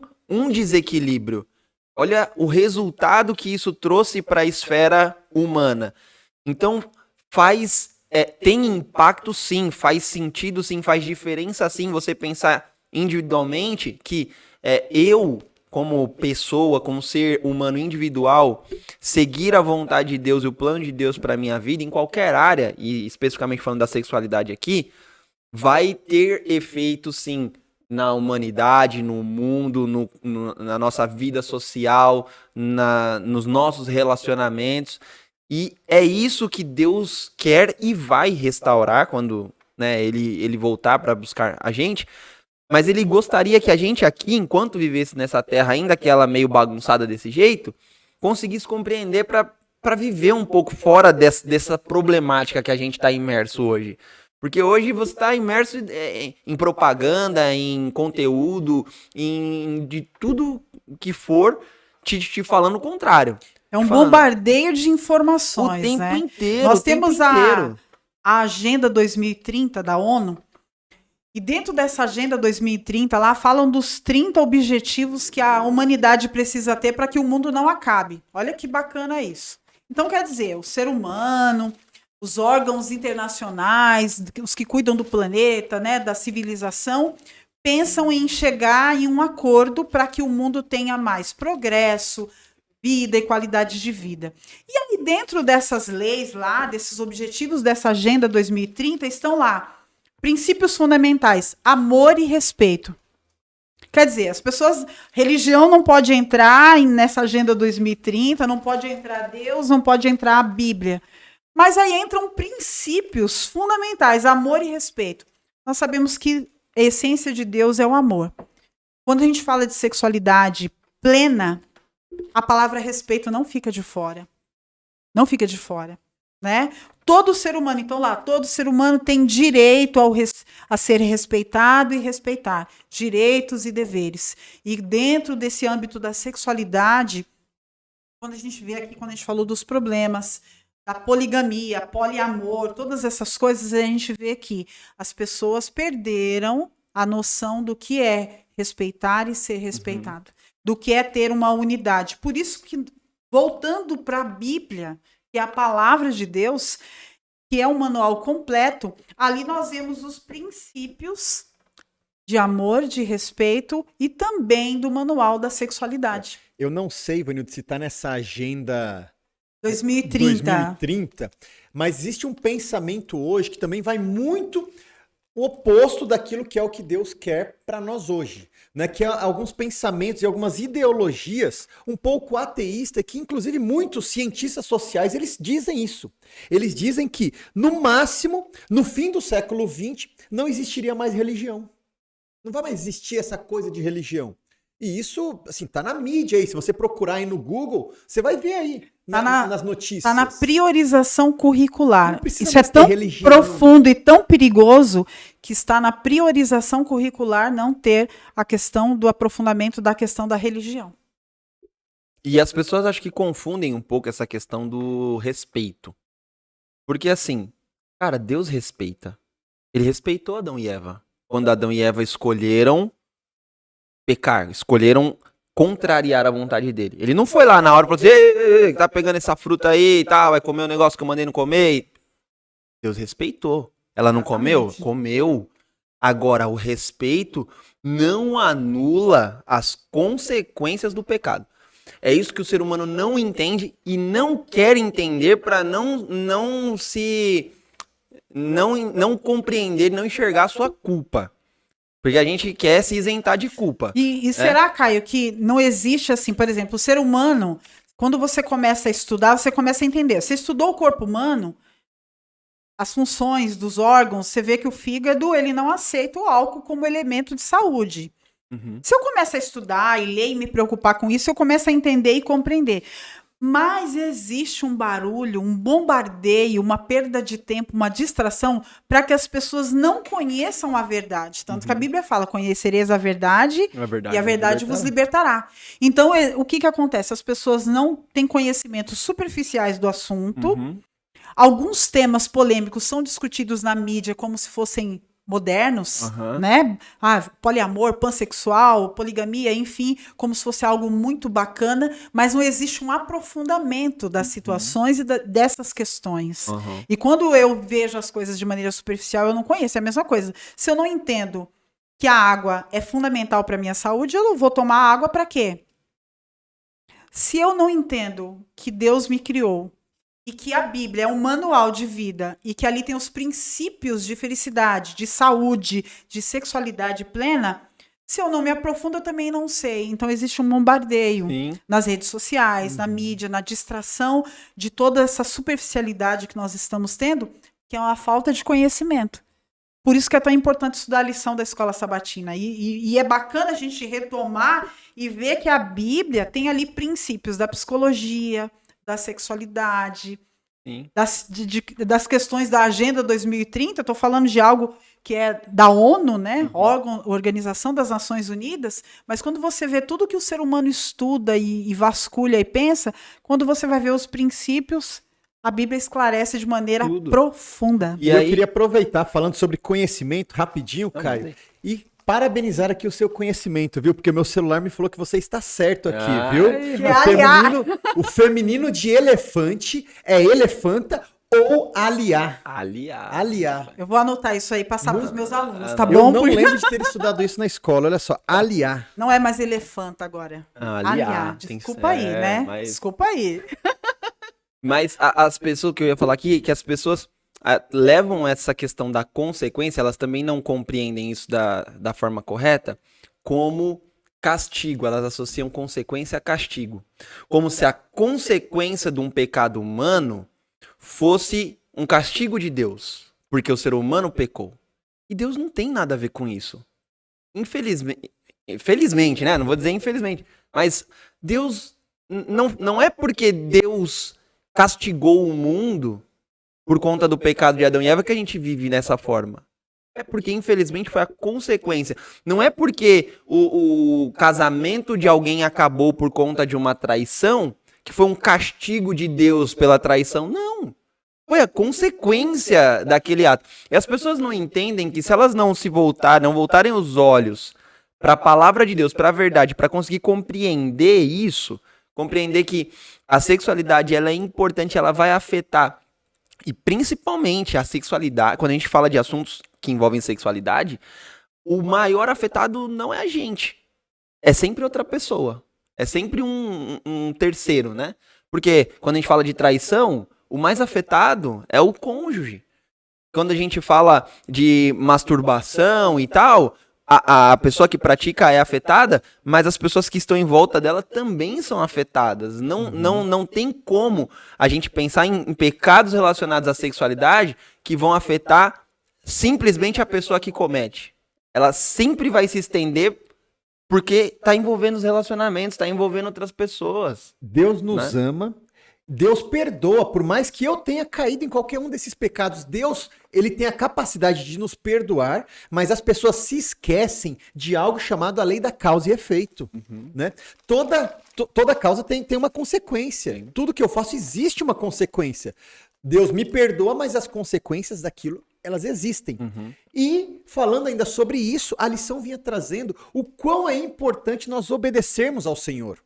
desequilíbrio, olha o resultado que isso trouxe para a esfera humana. Então, tem impacto sim, faz sentido sim, faz diferença sim você pensar individualmente que eu, como pessoa, como ser humano individual, seguir a vontade de Deus e o plano de Deus para minha vida em qualquer área, e especificamente falando da sexualidade aqui, vai ter efeito sim na humanidade, no mundo, na nossa vida social, nos nossos relacionamentos. E é isso que Deus quer e vai restaurar quando, né, ele voltar para buscar a gente. Mas ele gostaria que a gente aqui, enquanto vivesse nessa terra, ainda que ela meio bagunçada desse jeito, conseguisse compreender para viver um pouco fora dessa problemática que a gente está imerso hoje. Porque hoje você está imerso em propaganda, em conteúdo, de tudo que for te falando o contrário. É um bombardeio de informações, o tempo inteiro. Nós temos a Agenda 2030 da ONU, e dentro dessa Agenda 2030, lá falam dos 30 objetivos que a humanidade precisa ter para que o mundo não acabe. Olha que bacana isso. Então, quer dizer, o ser humano, os órgãos internacionais, os que cuidam do planeta, né, da civilização, pensam em chegar em um acordo para que o mundo tenha mais progresso, vida e qualidade de vida. E aí, dentro dessas leis lá, desses objetivos dessa Agenda 2030, estão lá princípios fundamentais: amor e respeito. Quer dizer, as pessoas, religião não pode entrar nessa Agenda 2030, não pode entrar Deus, não pode entrar a Bíblia. Mas aí entram princípios fundamentais: amor e respeito. Nós sabemos que a essência de Deus é o amor. Quando a gente fala de sexualidade plena, a palavra respeito não fica de fora. Não fica de fora, né? Todo ser humano, então lá, todo ser humano tem direito a ser respeitado e respeitar. Direitos e deveres. E dentro desse âmbito da sexualidade, quando a gente vê aqui, quando a gente falou dos problemas, da poligamia, poliamor, todas essas coisas, a gente vê que as pessoas perderam a noção do que é respeitar e ser respeitado. Do que é ter uma unidade. Por isso que, voltando para a Bíblia, que é a palavra de Deus, que é um manual completo, ali nós vemos os princípios de amor, de respeito e também do manual da sexualidade. Eu não sei, Vanildo, se está nessa agenda 2030. mas existe um pensamento hoje que também vai muito o oposto daquilo que é o que Deus quer para nós hoje, né? Que é alguns pensamentos e algumas ideologias um pouco ateístas, que inclusive muitos cientistas sociais, eles dizem isso. Eles dizem que, no máximo, no fim do século XX, não existiria mais religião. Não vai mais existir essa coisa de religião. E isso, assim, tá na mídia aí. Se você procurar aí no Google, você vai ver aí nas notícias. Está na priorização curricular. Isso é mais ter tão religião. profundo e tão perigoso que está na priorização curricular não ter a questão do aprofundamento da questão da religião. E as pessoas acho que confundem um pouco essa questão do respeito. Porque assim, cara, Deus respeita. Ele respeitou Adão e Eva. Quando Adão e Eva escolheram pecar, escolheram contrariar a vontade dele. Ele não foi lá na hora e falou assim, ei, tá pegando essa fruta aí e tal, vai comer um negócio que eu mandei não comer. Deus respeitou. Ela não comeu? Comeu. Agora, o respeito não anula as consequências do pecado. É isso que o ser humano não entende e não quer entender para não compreender, não enxergar a sua culpa. Porque a gente quer se isentar de culpa. E será, Caio, que não existe assim, por exemplo, o ser humano, quando você começa a estudar, você começa a entender. Você estudou o corpo humano, as funções dos órgãos, você vê que o fígado, ele não aceita o álcool como elemento de saúde. Uhum. Se eu começo a estudar e ler e me preocupar com isso, eu começo a entender e compreender. Mas existe um barulho, um bombardeio, uma perda de tempo, uma distração para que as pessoas não conheçam a verdade. Tanto que a Bíblia fala, conhecereis a verdade e a verdade vos libertará. Então, o que acontece? As pessoas não têm conhecimentos superficiais do assunto. Uhum. Alguns temas polêmicos são discutidos na mídia como se fossem modernos, né? Poliamor, pansexual, poligamia, enfim, como se fosse algo muito bacana, mas não existe um aprofundamento das situações e dessas questões. E quando eu vejo as coisas de maneira superficial, eu não conheço. É a mesma coisa. Se eu não entendo que a água é fundamental para a minha saúde, eu não vou tomar água para quê? Se eu não entendo que Deus me criou e que a Bíblia é um manual de vida e que ali tem os princípios de felicidade, de saúde, de sexualidade plena, se eu não me aprofundo, eu também não sei. Então existe um bombardeio nas redes sociais, na mídia, na distração de toda essa superficialidade que nós estamos tendo, que é uma falta de conhecimento. Por isso que é tão importante estudar a lição da escola sabatina. E é bacana a gente retomar e ver que a Bíblia tem ali princípios da psicologia, da sexualidade, das questões da Agenda 2030. Eu estou falando de algo que é da ONU, né? Organização das Nações Unidas, mas quando você vê tudo que o ser humano estuda e vasculha e pensa, quando você vai ver os princípios, a Bíblia esclarece de maneira profunda. E eu queria aproveitar, falando sobre conhecimento, rapidinho, Caio, e parabenizar aqui o seu conhecimento, viu? Porque o meu celular me falou que você está certo aqui, viu? O feminino de elefante é elefanta ou aliar. Aliar. Eu vou anotar isso aí, passar para os meus alunos, tá bom? Eu não lembro de ter estudado isso na escola, olha só, aliar. Não é mais elefanta agora. Aliar. Desculpa aí, né? Mas... Desculpa aí. Mas as pessoas, que eu ia falar aqui, que as pessoas levam essa questão da consequência, elas também não compreendem isso da forma correta, como castigo. Elas associam consequência a castigo. Como se a consequência de um pecado humano fosse um castigo de Deus, porque o ser humano pecou. E Deus não tem nada a ver com isso. Infelizmente, né? Não vou dizer infelizmente, mas Deus não é porque Deus castigou o mundo por conta do pecado de Adão e Eva que a gente vive dessa forma. É porque, infelizmente, foi a consequência. Não é porque o casamento de alguém acabou por conta de uma traição que foi um castigo de Deus pela traição. Não. Foi a consequência daquele ato. E as pessoas não entendem que se elas não voltarem os olhos para a palavra de Deus, para a verdade, para conseguir compreender isso, compreender que a sexualidade ela é importante, ela vai afetar E principalmente a sexualidade, quando a gente fala de assuntos que envolvem sexualidade, o maior afetado não é a gente. É sempre outra pessoa. É sempre um terceiro, né? Porque quando a gente fala de traição, o mais afetado é o cônjuge. Quando a gente fala de masturbação e tal, a pessoa que pratica é afetada, mas as pessoas que estão em volta dela também são afetadas. Não tem como a gente pensar em pecados relacionados à sexualidade que vão afetar simplesmente a pessoa que comete. Ela sempre vai se estender porque está envolvendo os relacionamentos, está envolvendo outras pessoas. Deus nos Né? ama, Deus perdoa, por mais que eu tenha caído em qualquer um desses pecados, Deus, ele tem a capacidade de nos perdoar, mas as pessoas se esquecem de algo chamado a lei da causa e efeito, né? Toda causa tem uma consequência. Sim. Tudo que eu faço existe uma consequência. Deus me perdoa, mas as consequências daquilo, elas existem. E falando ainda sobre isso, a lição vinha trazendo o quão é importante nós obedecermos ao Senhor.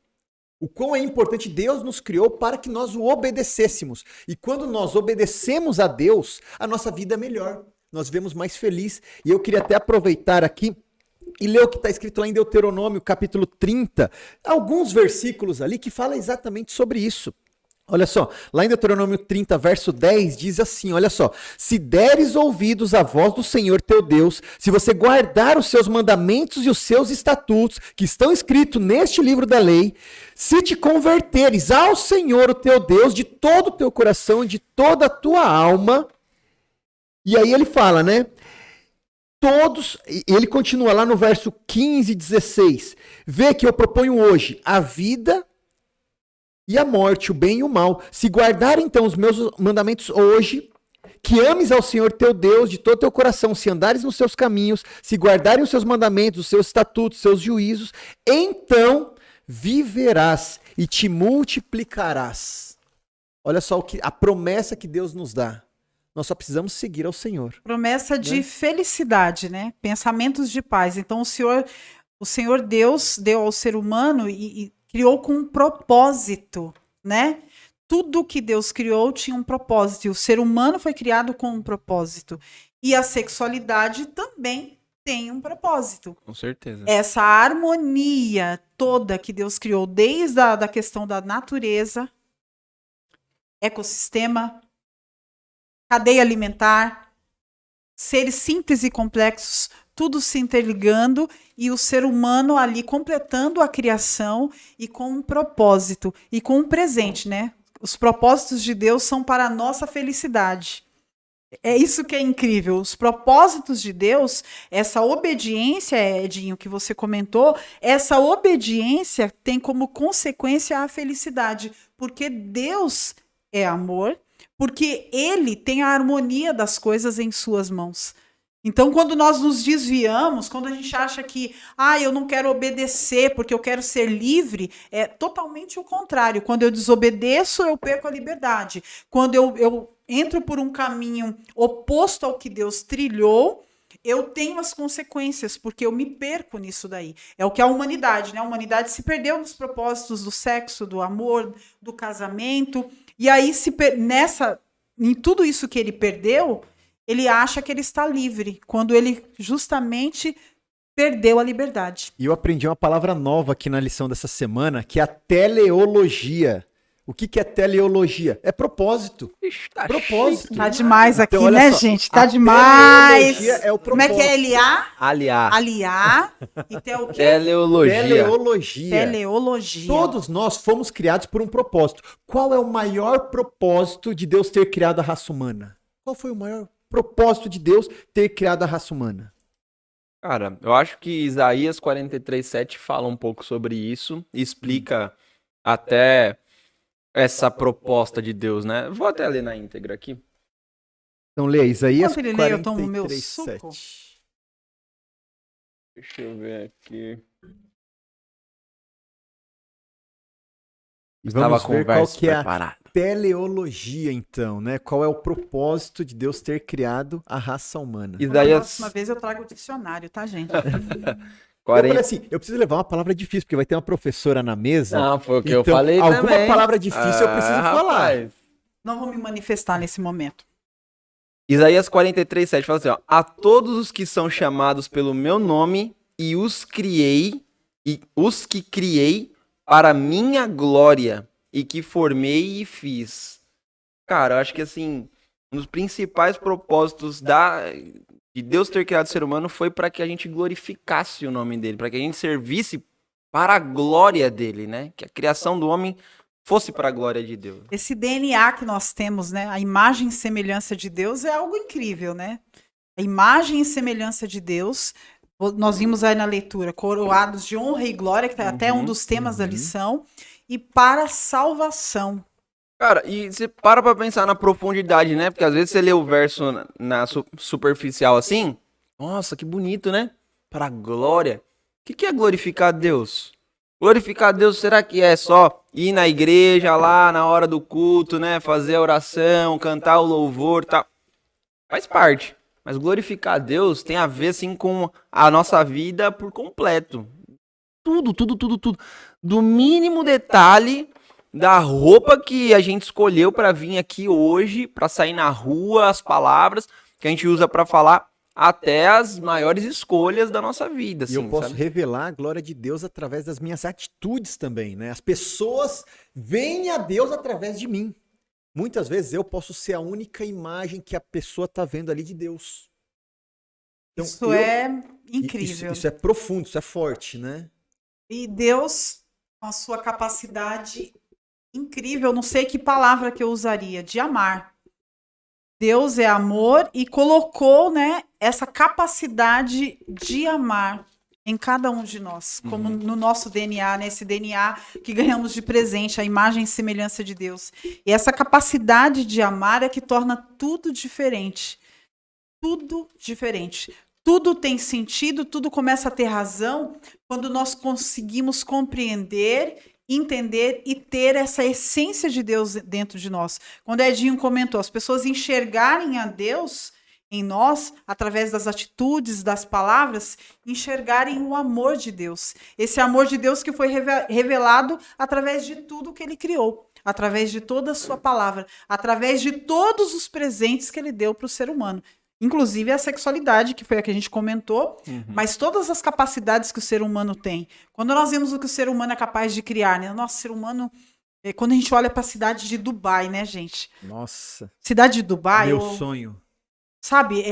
O quão é importante Deus nos criou para que nós o obedecêssemos. E quando nós obedecemos a Deus, a nossa vida é melhor. Nós vivemos mais feliz. E eu queria até aproveitar aqui e ler o que está escrito lá em Deuteronômio, capítulo 30. Alguns versículos ali que falam exatamente sobre isso. Olha só, lá em Deuteronômio 30, verso 10, diz assim, olha só. Se deres ouvidos à voz do Senhor teu Deus, se você guardar os seus mandamentos e os seus estatutos, que estão escritos neste livro da lei, se te converteres ao Senhor o teu Deus de todo o teu coração e de toda a tua alma, e aí ele fala, né? Todos, e ele continua lá no verso 15 e 16, vê que eu proponho hoje a vida e a morte, o bem e o mal. Se guardar então os meus mandamentos hoje, que ames ao Senhor teu Deus de todo o teu coração, se andares nos seus caminhos, se guardarem os seus mandamentos, os seus estatutos, os seus juízos, então viverás e te multiplicarás. Olha só a promessa que Deus nos dá. Nós só precisamos seguir ao Senhor. Promessa de felicidade, né? Pensamentos de paz. Então o Senhor Deus deu ao ser humano e criou com um propósito, né? Tudo que Deus criou tinha um propósito. E o ser humano foi criado com um propósito. E a sexualidade também tem um propósito. Com certeza. Essa harmonia toda que Deus criou, desde a questão da natureza, ecossistema, cadeia alimentar, seres simples e complexos, tudo se interligando e o ser humano ali completando a criação e com um propósito e com um presente, né? Os propósitos de Deus são para a nossa felicidade. É isso que é incrível. Os propósitos de Deus, essa obediência, Edinho, que você comentou, essa obediência tem como consequência a felicidade, porque Deus é amor, porque Ele tem a harmonia das coisas em suas mãos. Então, quando nós nos desviamos, quando a gente acha que, eu não quero obedecer porque eu quero ser livre, é totalmente o contrário. Quando eu desobedeço, eu perco a liberdade. Quando eu entro por um caminho oposto ao que Deus trilhou, eu tenho as consequências, porque eu me perco nisso daí. É o que a humanidade, né? A humanidade se perdeu nos propósitos do sexo, do amor, do casamento, e aí em tudo isso que ele perdeu, ele acha que ele está livre, quando ele justamente perdeu a liberdade. E eu aprendi uma palavra nova aqui na lição dessa semana, que é a teleologia. O que é teleologia? É propósito. Está Propósito. Tá demais aqui, Então, olha né, só, gente? Tá a demais. teleologia é o Como é que é aliar? Aliar. Aliar. E tem o quê? Teleologia. Teleologia. Teleologia. Todos nós fomos criados por um propósito. Qual é o maior propósito de Deus ter criado a raça humana? Qual foi o maior propósito de Deus ter criado a raça humana? Cara, eu acho que Isaías 43:7 fala um pouco sobre isso e explica até essa proposta de Deus, né? Vou até ler na íntegra aqui. Então lê Isaías Enquanto ele lê, eu tomo 43, meu suco. 7. Deixa eu ver aqui. Vamos ver qual verso que é a preparado. teleologia, então, né? Qual é o propósito de Deus ter criado a raça humana? Na Isaías próxima vez eu trago o dicionário, tá, gente? Eu falei assim, eu preciso levar uma palavra difícil, porque vai ter uma professora na mesa. Não, foi o que eu então, falei alguma também. palavra difícil eu preciso falar. Rapaz. não vou me manifestar nesse momento. Isaías 43:7 fala assim, ó, a todos os que são chamados pelo meu nome e os que criei para minha glória e que formei e fiz. Cara, eu acho que assim, um dos principais propósitos de Deus ter criado o ser humano foi para que a gente glorificasse o nome dele, para que a gente servisse para a glória dele, né? Que a criação do homem fosse para a glória de Deus. Esse DNA que nós temos, né? A imagem e semelhança de Deus é algo incrível, né? A imagem e semelhança de Deus, nós vimos aí na leitura, coroados de honra e glória, que é até um dos temas da lição, e para a salvação. Cara, e você para pensar na profundidade, né? Porque às vezes você lê o verso na superficial assim, nossa, que bonito, né? Para a glória. O que é glorificar a Deus? Glorificar a Deus, será que é só ir na igreja lá na hora do culto, né? Fazer a oração, cantar o louvor, tá? Faz parte. Mas glorificar a Deus tem a ver, assim, com a nossa vida por completo. Tudo. Do mínimo detalhe da roupa que a gente escolheu para vir aqui hoje, para sair na rua, as palavras que a gente usa para falar, até as maiores escolhas da nossa vida. E eu posso revelar a glória de Deus através das minhas atitudes também, né? As pessoas veem a Deus através de mim. Muitas vezes eu posso ser a única imagem que a pessoa está vendo ali de Deus. Então, isso é incrível. Isso é profundo, isso é forte, né? E Deus, com a sua capacidade incrível, não sei que palavra que eu usaria, de amar. Deus é amor e colocou, né, essa capacidade de amar em cada um de nós, como no nosso DNA, né, esse DNA que ganhamos de presente, a imagem e semelhança de Deus. E essa capacidade de amar é que torna tudo diferente. Tudo diferente. Tudo tem sentido, tudo começa a ter razão quando nós conseguimos compreender, entender e ter essa essência de Deus dentro de nós. Quando Edinho comentou, as pessoas enxergarem a Deus em nós, através das atitudes, das palavras, enxergarem o amor de Deus. Esse amor de Deus que foi revelado através de tudo que ele criou, através de toda a sua palavra, através de todos os presentes que ele deu para o ser humano. Inclusive a sexualidade, que foi a que a gente comentou, mas todas as capacidades que o ser humano tem. Quando nós vemos o que o ser humano é capaz de criar, né? O nosso ser humano, quando a gente olha para a cidade de Dubai, né, gente? Nossa. Cidade de Dubai. Meu sonho. Sabe,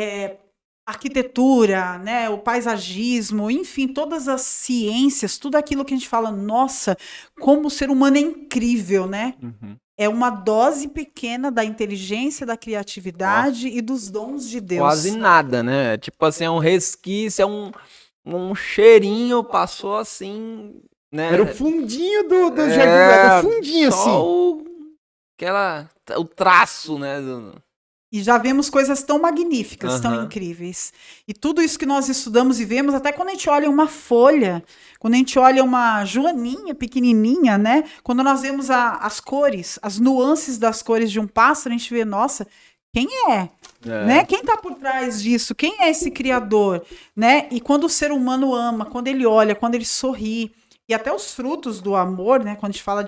arquitetura, né, o paisagismo, enfim, todas as ciências, tudo aquilo que a gente fala, nossa, como o ser humano é incrível, né? É uma dose pequena da inteligência, da criatividade e dos dons de Deus. Quase nada, né? Tipo assim, é um resquício, é um cheirinho, passou assim, né? Era o fundinho do Jardim, era o fundinho só assim. O traço, né? E já vemos coisas tão magníficas, tão incríveis. E tudo isso que nós estudamos e vemos, até quando a gente olha uma folha, quando a gente olha uma joaninha pequenininha, né? Quando nós vemos as cores, as nuances das cores de um pássaro, a gente vê, nossa, quem é? Né? Quem está por trás disso? Quem é esse criador? Né? E quando o ser humano ama, quando ele olha, quando ele sorri, e até os frutos do amor, né? Quando a gente fala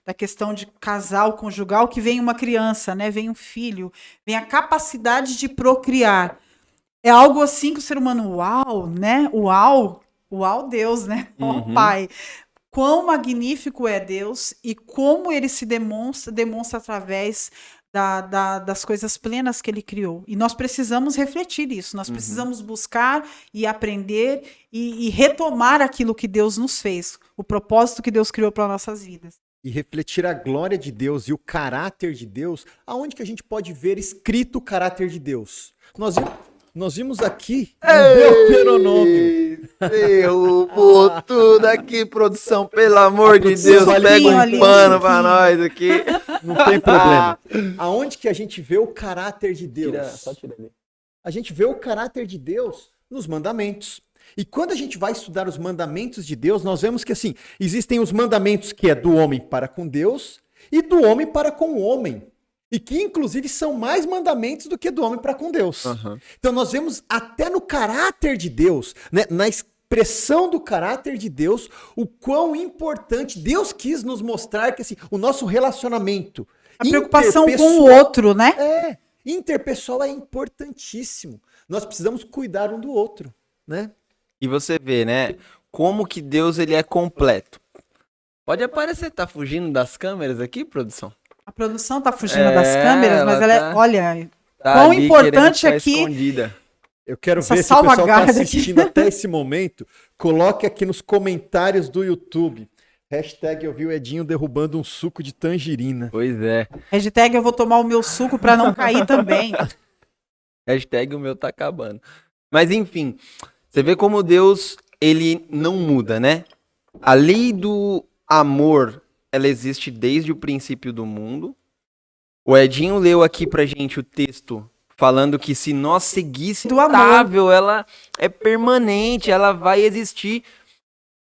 da questão de casal, conjugal, que vem uma criança, né? Vem um filho, vem a capacidade de procriar. É algo assim que o ser humano, uau, né? Uau Deus, né? Oh, Pai. Quão magnífico é Deus e como ele se demonstra através das coisas plenas que ele criou. E nós precisamos refletir isso, nós precisamos buscar e aprender e retomar aquilo que Deus nos fez, o propósito que Deus criou para nossas vidas. E refletir a glória de Deus e o caráter de Deus, aonde que a gente pode ver escrito o caráter de Deus? Nós vimos aqui no Deuteronômio. Derrubou tudo aqui, produção, pelo amor de Deus, pega um pano pra nós aqui. Não tem problema. Aonde que a gente vê o caráter de Deus? Só tira ali. A gente vê o caráter de Deus nos mandamentos. E quando a gente vai estudar os mandamentos de Deus, nós vemos que assim, existem os mandamentos que é do homem para com Deus e do homem para com o homem. E que, inclusive, são mais mandamentos do que do homem para com Deus. Então, nós vemos até no caráter de Deus, né, na expressão do caráter de Deus, o quão importante Deus quis nos mostrar que assim, o nosso relacionamento A preocupação com o outro, né? Interpessoal é importantíssimo. Nós precisamos cuidar um do outro, né? E você vê, né? Como que Deus ele é completo. Pode aparecer, tá fugindo das câmeras aqui, produção? A produção tá fugindo das câmeras, mas ela é, olha, Tá quão ali importante querendo aqui. ficar escondida. Eu quero Essa ver se o pessoal tá salvaguarda aqui. assistindo até esse momento. Coloque aqui nos comentários do YouTube. Hashtag eu vi o Edinho derrubando um suco de tangerina. Pois é. Hashtag eu vou tomar o meu suco pra não cair também. Hashtag o meu tá acabando. Mas enfim, você vê como Deus, ele não muda, né? A lei do amor, ela existe desde o princípio do mundo. O Edinho leu aqui pra gente o texto falando que se nós seguíssemos Do amor. imutável, ela é permanente, ela vai existir.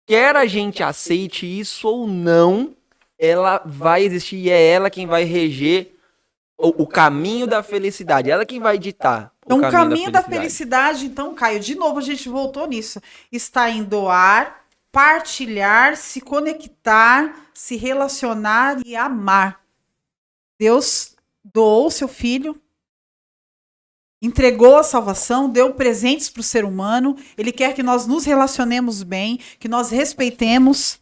Quer a gente aceite isso ou não, ela vai existir e é ela quem vai reger o caminho da felicidade. Ela quem vai ditar Então, o caminho da felicidade, então, Caio, de novo a gente voltou nisso. Está em doar, partilhar, se conectar, se relacionar e amar. Deus doou seu filho, entregou a salvação, deu presentes para o ser humano. Ele quer que nós nos relacionemos bem, que nós respeitemos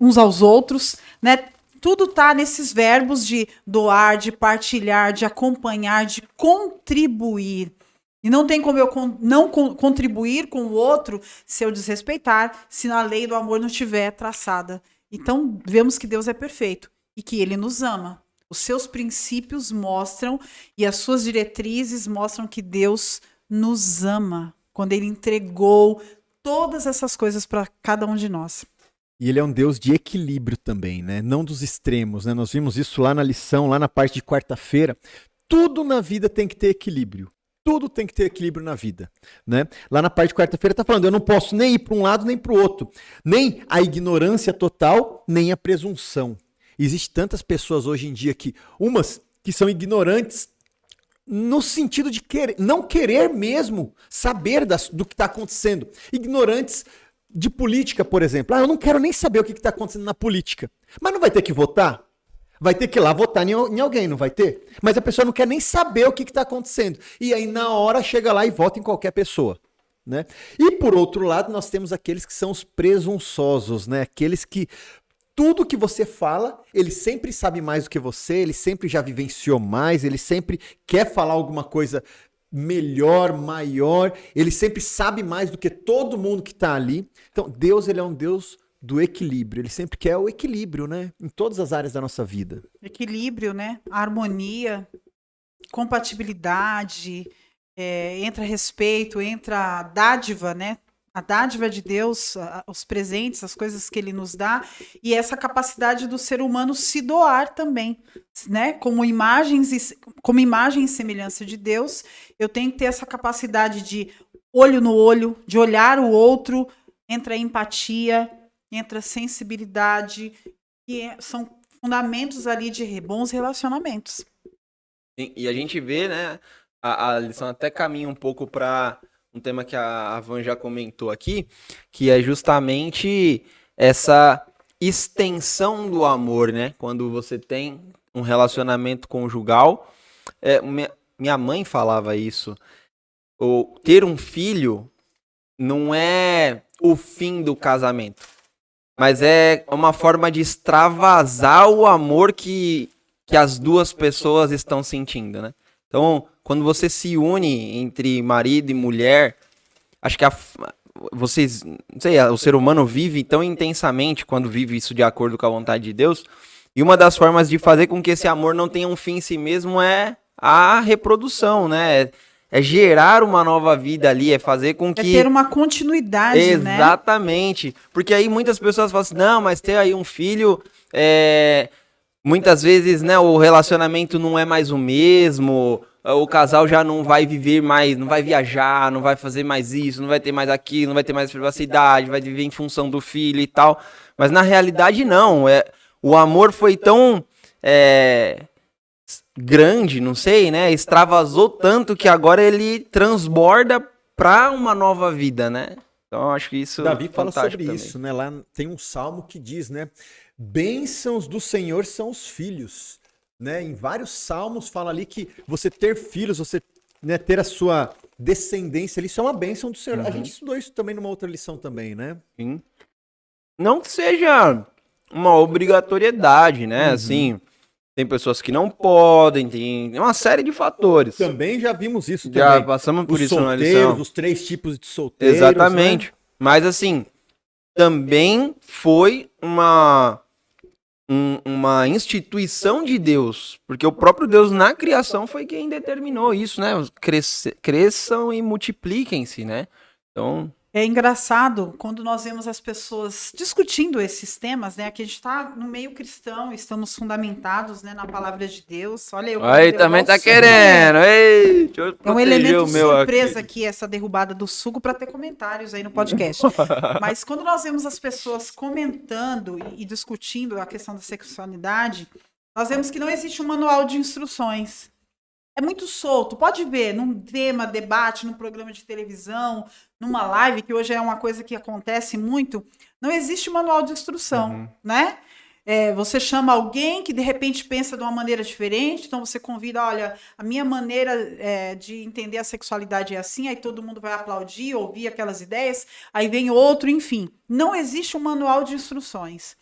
uns aos outros, né? Tudo está nesses verbos de doar, de partilhar, de acompanhar, de contribuir. E não tem como eu não contribuir com o outro se eu desrespeitar, se a lei do amor não estiver traçada. Então, vemos que Deus é perfeito e que Ele nos ama. Os seus princípios mostram e as suas diretrizes mostram que Deus nos ama, quando Ele entregou todas essas coisas para cada um de nós. E ele é um Deus de equilíbrio também, né? Não dos extremos, né? Nós vimos isso lá na lição, lá na parte de quarta-feira. Tudo na vida tem que ter equilíbrio. Tudo tem que ter equilíbrio na vida, né? Lá na parte de quarta-feira tá falando, eu não posso nem ir para um lado nem para o outro. Nem a ignorância total, nem a presunção. Existem tantas pessoas hoje em dia que, umas que são ignorantes no sentido de não querer mesmo saber do que está acontecendo. Ignorantes de política, por exemplo. Eu não quero nem saber o que está acontecendo na política. Mas não vai ter que votar? Vai ter que ir lá votar em alguém, não vai ter? Mas a pessoa não quer nem saber o que está acontecendo. E aí, na hora, chega lá e vota em qualquer pessoa. Né? E, por outro lado, nós temos aqueles que são os presunçosos, né? Aqueles que tudo que você fala, ele sempre sabe mais do que você, ele sempre já vivenciou mais, ele sempre quer falar alguma coisa melhor, maior, ele sempre sabe mais do que todo mundo que está ali. Então, Deus, ele é um Deus do equilíbrio, ele sempre quer o equilíbrio, né? Em todas as áreas da nossa vida. Equilíbrio, né? Harmonia, compatibilidade, entra respeito, entra dádiva, né? A dádiva de Deus, os presentes, as coisas que Ele nos dá, e essa capacidade do ser humano se doar também, né? Como imagem e semelhança de Deus, eu tenho que ter essa capacidade de olho no olho, de olhar o outro, entra a empatia, entra a sensibilidade, e são fundamentos ali de bons relacionamentos. E a gente vê, né, a lição até caminha um pouco para um tema que a Van já comentou aqui, que é justamente essa extensão do amor, né? Quando você tem um relacionamento conjugal. Minha mãe falava isso. Ter um filho não é o fim do casamento, mas é uma forma de extravasar o amor que as duas pessoas estão sentindo, né? Então, quando você se une entre marido e mulher, acho que vocês, não sei, o ser humano vive tão intensamente quando vive isso de acordo com a vontade de Deus, e uma das formas de fazer com que esse amor não tenha um fim em si mesmo é a reprodução, né? É gerar uma nova vida ali, é fazer com que... É ter uma continuidade, Exatamente. Né? Porque aí muitas pessoas falam assim, não, mas ter aí um filho... Muitas vezes, né, o relacionamento não é mais o mesmo, o casal já não vai viver mais, não vai viajar, não vai fazer mais isso, não vai ter mais aquilo, não vai ter mais privacidade, vai viver em função do filho e tal. Mas na realidade não, o amor foi tão grande, não sei, né, extravasou tanto que agora ele transborda para uma nova vida, né? Então eu acho que isso Davi fala sobre também. isso, né? Lá tem um salmo que diz, né? Bênçãos do Senhor são os filhos, né? Em vários salmos fala ali que você ter filhos, você, né, ter a sua descendência ali, isso é uma bênção do Senhor. A gente estudou isso também numa outra lição também, né? Sim. Não que seja uma obrigatoriedade, né? Assim, tem pessoas que não podem, tem uma série de fatores. Também já vimos isso Já também. passamos por Os isso na solteiros, lição. os 3 tipos de solteiros. Exatamente. Né? Mas assim, também foi uma instituição de Deus, porque o próprio Deus na criação foi quem determinou isso, né? Cresçam e multipliquem-se, né? Então, É engraçado quando nós vemos as pessoas discutindo esses temas, né? Aqui a gente está no meio cristão, estamos fundamentados, né, na palavra de Deus. Olha eu. aí também tá querendo. Ei, deixa eu É um proteger elemento o meu surpresa aqui. aqui, essa derrubada do suco, para ter comentários aí no podcast. Mas quando nós vemos as pessoas comentando e discutindo a questão da sexualidade, nós vemos que não existe um manual de instruções. É muito solto. Pode ver, num tema, debate, num programa de televisão, numa live, que hoje é uma coisa que acontece muito, não existe manual de instrução, né? Você chama alguém que de repente pensa de uma maneira diferente, então você convida, olha, a minha maneira de entender a sexualidade é assim, aí todo mundo vai aplaudir, ouvir aquelas ideias, aí vem outro, enfim. Não existe um manual de instruções.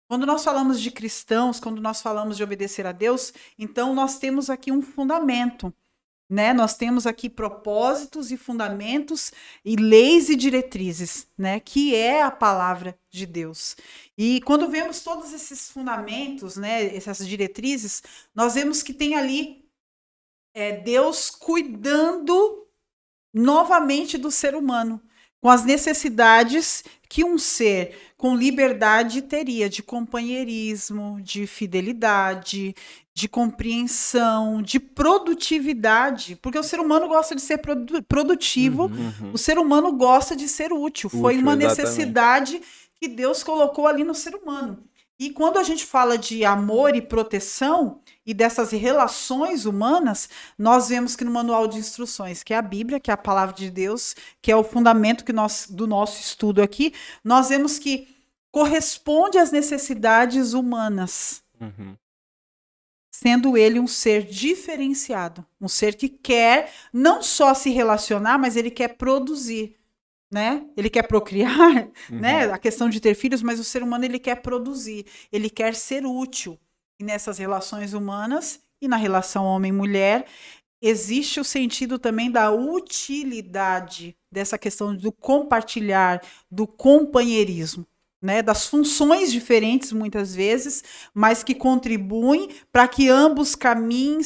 Quando nós falamos de cristãos, quando nós falamos de obedecer a Deus, então nós temos aqui um fundamento, né? Nós temos aqui propósitos e fundamentos e leis e diretrizes, né? Que é a palavra de Deus. E quando vemos todos esses fundamentos, né? Essas diretrizes, nós vemos que tem ali Deus cuidando novamente do ser humano, com as necessidades que um ser com liberdade teria de companheirismo, de fidelidade, de compreensão, de produtividade, porque o ser humano gosta de ser produtivo, o ser humano gosta de ser útil. Foi uma necessidade que Deus colocou ali no ser humano. E quando a gente fala de amor e proteção e dessas relações humanas, nós vemos que no manual de instruções, que é a Bíblia, que é a palavra de Deus, que é o fundamento do nosso estudo aqui, nós vemos que corresponde às necessidades humanas, sendo ele um ser diferenciado, um ser que quer não só se relacionar, mas ele quer produzir. Né? Ele quer procriar, né? A questão de ter filhos, mas o ser humano ele quer produzir, ele quer ser útil. E nessas relações humanas e na relação homem-mulher existe o sentido também da utilidade, dessa questão do compartilhar, do companheirismo, né? Das funções diferentes muitas vezes, mas que contribuem para que ambos caminhem,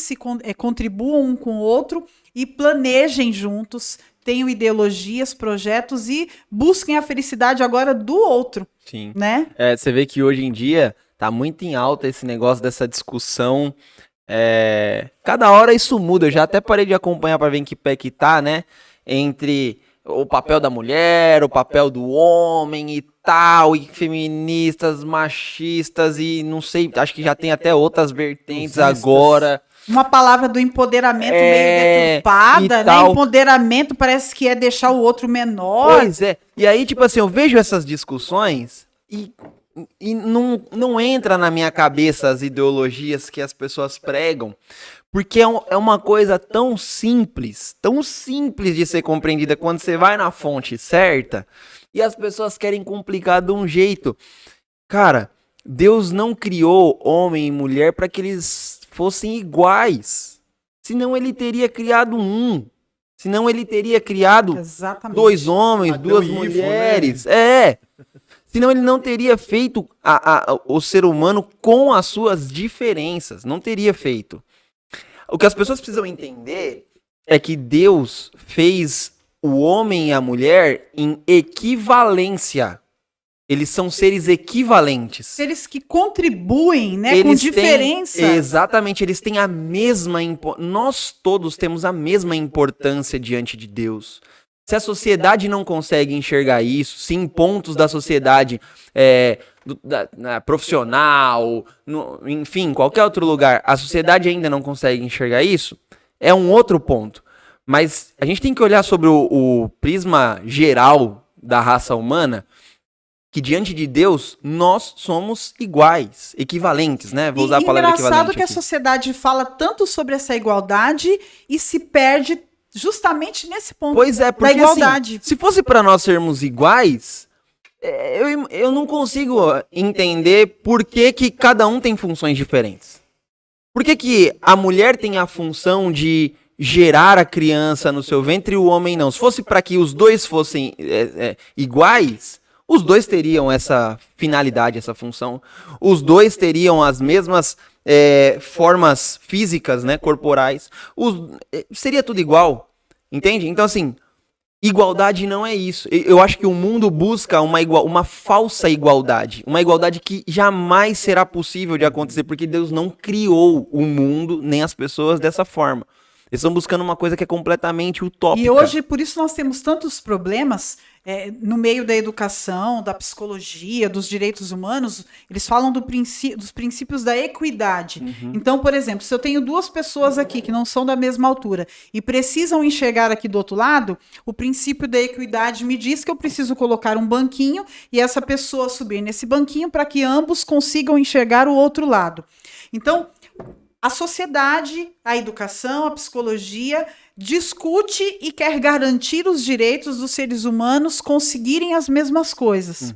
contribuam um com o outro e planejem juntos, tenham ideologias, projetos e busquem a felicidade agora do outro. Sim. Né? Você vê que hoje em dia tá muito em alta esse negócio dessa discussão. Cada hora isso muda. Eu já até parei de acompanhar para ver em que pé que tá, né? Entre o papel da mulher, o papel do homem e tal, e feministas, machistas e não sei, acho que já tem até outras vertentes agora. Uma palavra do empoderamento meio deturpada, né? Empoderamento parece que é deixar o outro menor. Pois é. E aí, tipo assim, eu vejo essas discussões e não entra na minha cabeça as ideologias que as pessoas pregam, porque é uma coisa tão simples de ser compreendida quando você vai na fonte certa e as pessoas querem complicar de um jeito. Cara, Deus não criou homem e mulher para que eles fossem iguais. Senão ele teria criado um. Senão ele teria criado dois homens, duas mulheres. Né? Senão ele não teria feito o ser humano com as suas diferenças. Não teria feito. O que as pessoas precisam entender é que Deus fez o homem e a mulher em equivalência. Eles são seres equivalentes. Seres que contribuem, né, com diferença. Exatamente, eles têm a mesma importância. Nós todos temos a mesma importância diante de Deus. Se a sociedade não consegue enxergar isso, se em pontos da sociedade profissional, enfim, qualquer outro lugar, a sociedade ainda não consegue enxergar isso, é um outro ponto. Mas a gente tem que olhar sobre o prisma geral da raça humana. que diante de Deus nós somos iguais, equivalentes, né? Vou usar a palavra equivalente. Engraçado que a aqui. sociedade fala tanto sobre essa igualdade e se perde justamente nesse ponto Pois é, porque da igualdade. assim, se fosse para nós sermos iguais, eu não consigo entender por que cada um tem funções diferentes. Por que a mulher tem a função de gerar a criança no seu ventre e o homem não? Se fosse para que os dois fossem iguais, os dois teriam essa finalidade, essa função. Os dois teriam as mesmas formas físicas, né, corporais. Seria tudo igual, entende? Então, assim, igualdade não é isso. Eu acho que o mundo busca uma falsa igualdade. Uma igualdade que jamais será possível de acontecer, porque Deus não criou o mundo nem as pessoas dessa forma. Eles estão buscando uma coisa que é completamente utópica. E hoje, por isso, nós temos tantos problemas no meio da educação, da psicologia, dos direitos humanos. Eles falam dos princípios da equidade. Então, por exemplo, se eu tenho duas pessoas aqui que não são da mesma altura e precisam enxergar aqui do outro lado, o princípio da equidade me diz que eu preciso colocar um banquinho e essa pessoa subir nesse banquinho para que ambos consigam enxergar o outro lado. Então, a sociedade, a educação, a psicologia discute e quer garantir os direitos dos seres humanos conseguirem as mesmas coisas.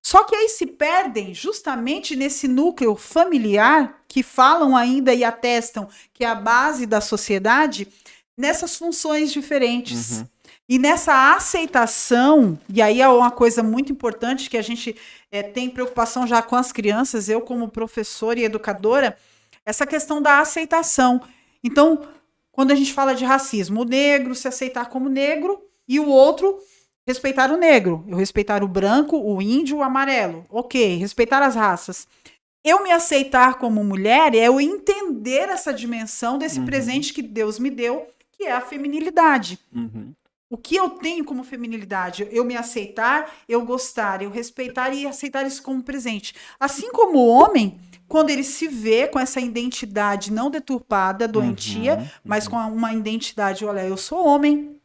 Só que aí se perdem justamente nesse núcleo familiar que falam ainda e atestam que é a base da sociedade, nessas funções diferentes. E nessa aceitação, e aí é uma coisa muito importante que a gente tem preocupação já com as crianças, eu como professora e educadora, essa questão da aceitação. Então, quando a gente fala de racismo, o negro se aceitar como negro e o outro respeitar o negro. Eu respeitar o branco, o índio, o amarelo. Ok, respeitar as raças. Eu me aceitar como mulher é eu entender essa dimensão desse presente que Deus me deu, que é a feminilidade. O que eu tenho como feminilidade? Eu me aceitar, eu gostar, eu respeitar e aceitar isso como presente. Assim como o homem, quando ele se vê com essa identidade não deturpada, doentia, mas com uma identidade, olha, eu sou homem,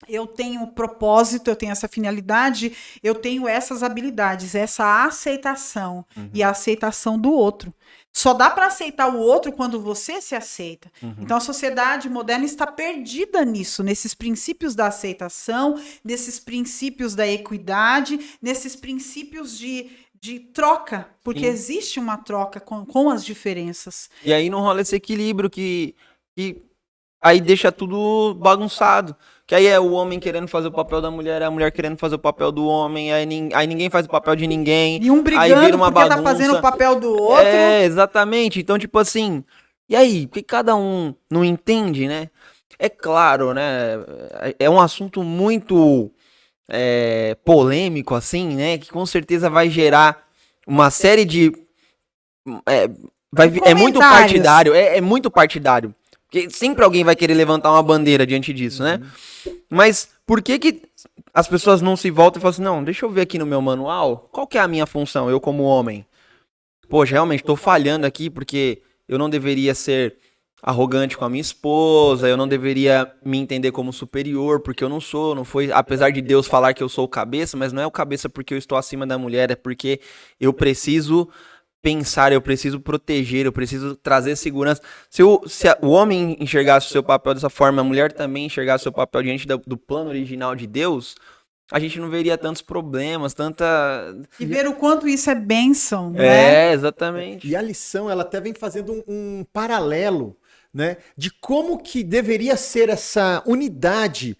eu tenho propósito, eu tenho essa finalidade, eu tenho essas habilidades, essa aceitação e a aceitação do outro. Só dá para aceitar o outro quando você se aceita. Então a sociedade moderna está perdida nisso, nesses princípios da aceitação, nesses princípios da equidade, nesses princípios de troca, porque existe uma troca com as diferenças. E aí não rola esse equilíbrio que aí deixa tudo bagunçado. Que aí é o homem querendo fazer o papel da mulher, é a mulher querendo fazer o papel do homem, aí ninguém faz o papel de ninguém. E um brigando aí vira uma porque bagunça. tá fazendo o papel do outro. Exatamente. Então, tipo assim, e aí? Por que cada um não entende, né? É claro, né? É um assunto muito polêmico, assim, né? Que com certeza vai gerar uma série de... é muito partidário, é muito partidário. Porque sempre alguém vai querer levantar uma bandeira diante disso, né? Mas por que as pessoas não se voltam e falam assim, não, deixa eu ver aqui no meu manual, qual que é a minha função, eu como homem? Poxa, realmente, tô falhando aqui porque eu não deveria ser arrogante com a minha esposa, eu não deveria me entender como superior, porque eu não sou, não foi, apesar de Deus falar que eu sou o cabeça, mas não é o cabeça porque eu estou acima da mulher, é porque eu preciso pensar, eu preciso proteger, eu preciso trazer segurança. Se o homem enxergasse o seu papel dessa forma, a mulher também enxergasse o seu papel diante do plano original de Deus, a gente não veria tantos problemas, E ver o quanto isso é bênção, né? Exatamente. E a lição, ela até vem fazendo um paralelo, né, de como que deveria ser essa unidade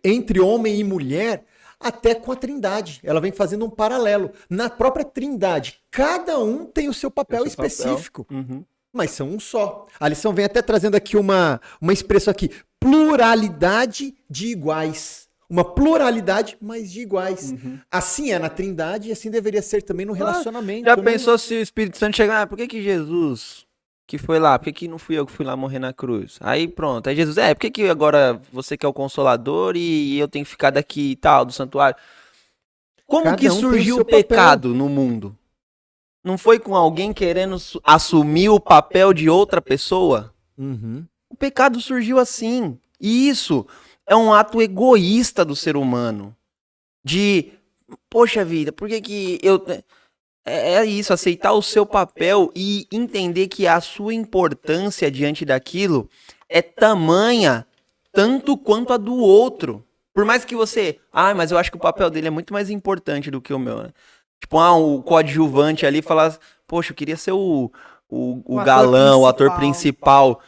entre homem e mulher, até com a Trindade. Ela vem fazendo um paralelo. Na própria Trindade, cada um tem o seu papel específico, mas são um só. A lição vem até trazendo aqui uma expressão aqui, pluralidade de iguais. Uma pluralidade, mas de iguais. Assim é na Trindade e assim deveria ser também no relacionamento. Já pensou se o Espírito Santo chegar, por que Jesus que foi lá, por que não fui eu que fui lá morrer na cruz? Aí pronto, aí Jesus, por que agora você que é o Consolador e eu tenho que ficar daqui e tal, do santuário? Como que surgiu o pecado no mundo? Não foi com alguém querendo assumir o papel de outra pessoa? O pecado surgiu assim. E isso é um ato egoísta do ser humano. De poxa vida, por que que eu... É isso, aceitar o seu papel e entender que a sua importância diante daquilo é tamanha tanto quanto a do outro. Por mais que você... mas eu acho que o papel dele é muito mais importante do que o meu, né? Tipo, o coadjuvante ali falar, poxa, eu queria ser o galão, o ator principal.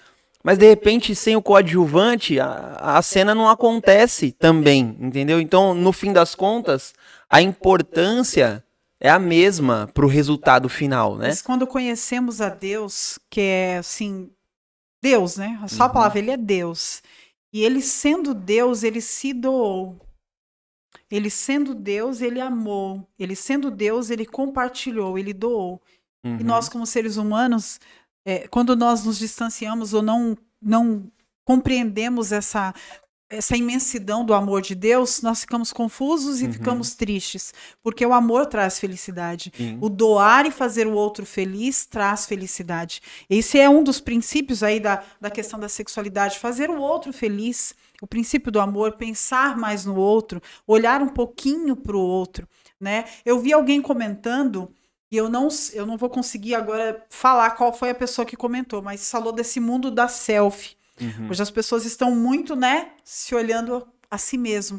Mas de repente, sem o coadjuvante, a cena não acontece também, entendeu? Então, no fim das contas, a importância é a mesma pro resultado final, né? Mas quando conhecemos a Deus, que é assim, Deus, né? Só a palavra, ele é Deus. E ele sendo Deus, ele se doou. Ele sendo Deus, ele amou. Ele sendo Deus, ele compartilhou, ele doou. E nós, como seres humanos, quando nós nos distanciamos ou não compreendemos essa imensidão do amor de Deus, nós ficamos confusos e ficamos tristes, porque o amor traz felicidade. Sim. O doar e fazer o outro feliz traz felicidade. Esse é um dos princípios aí da questão da sexualidade, fazer o outro feliz, o princípio do amor, pensar mais no outro, olhar um pouquinho para o outro, né? Eu vi alguém comentando, e eu não vou conseguir agora falar qual foi a pessoa que comentou, mas falou desse mundo da selfie. Hoje as pessoas estão muito, né, se olhando a si mesmo.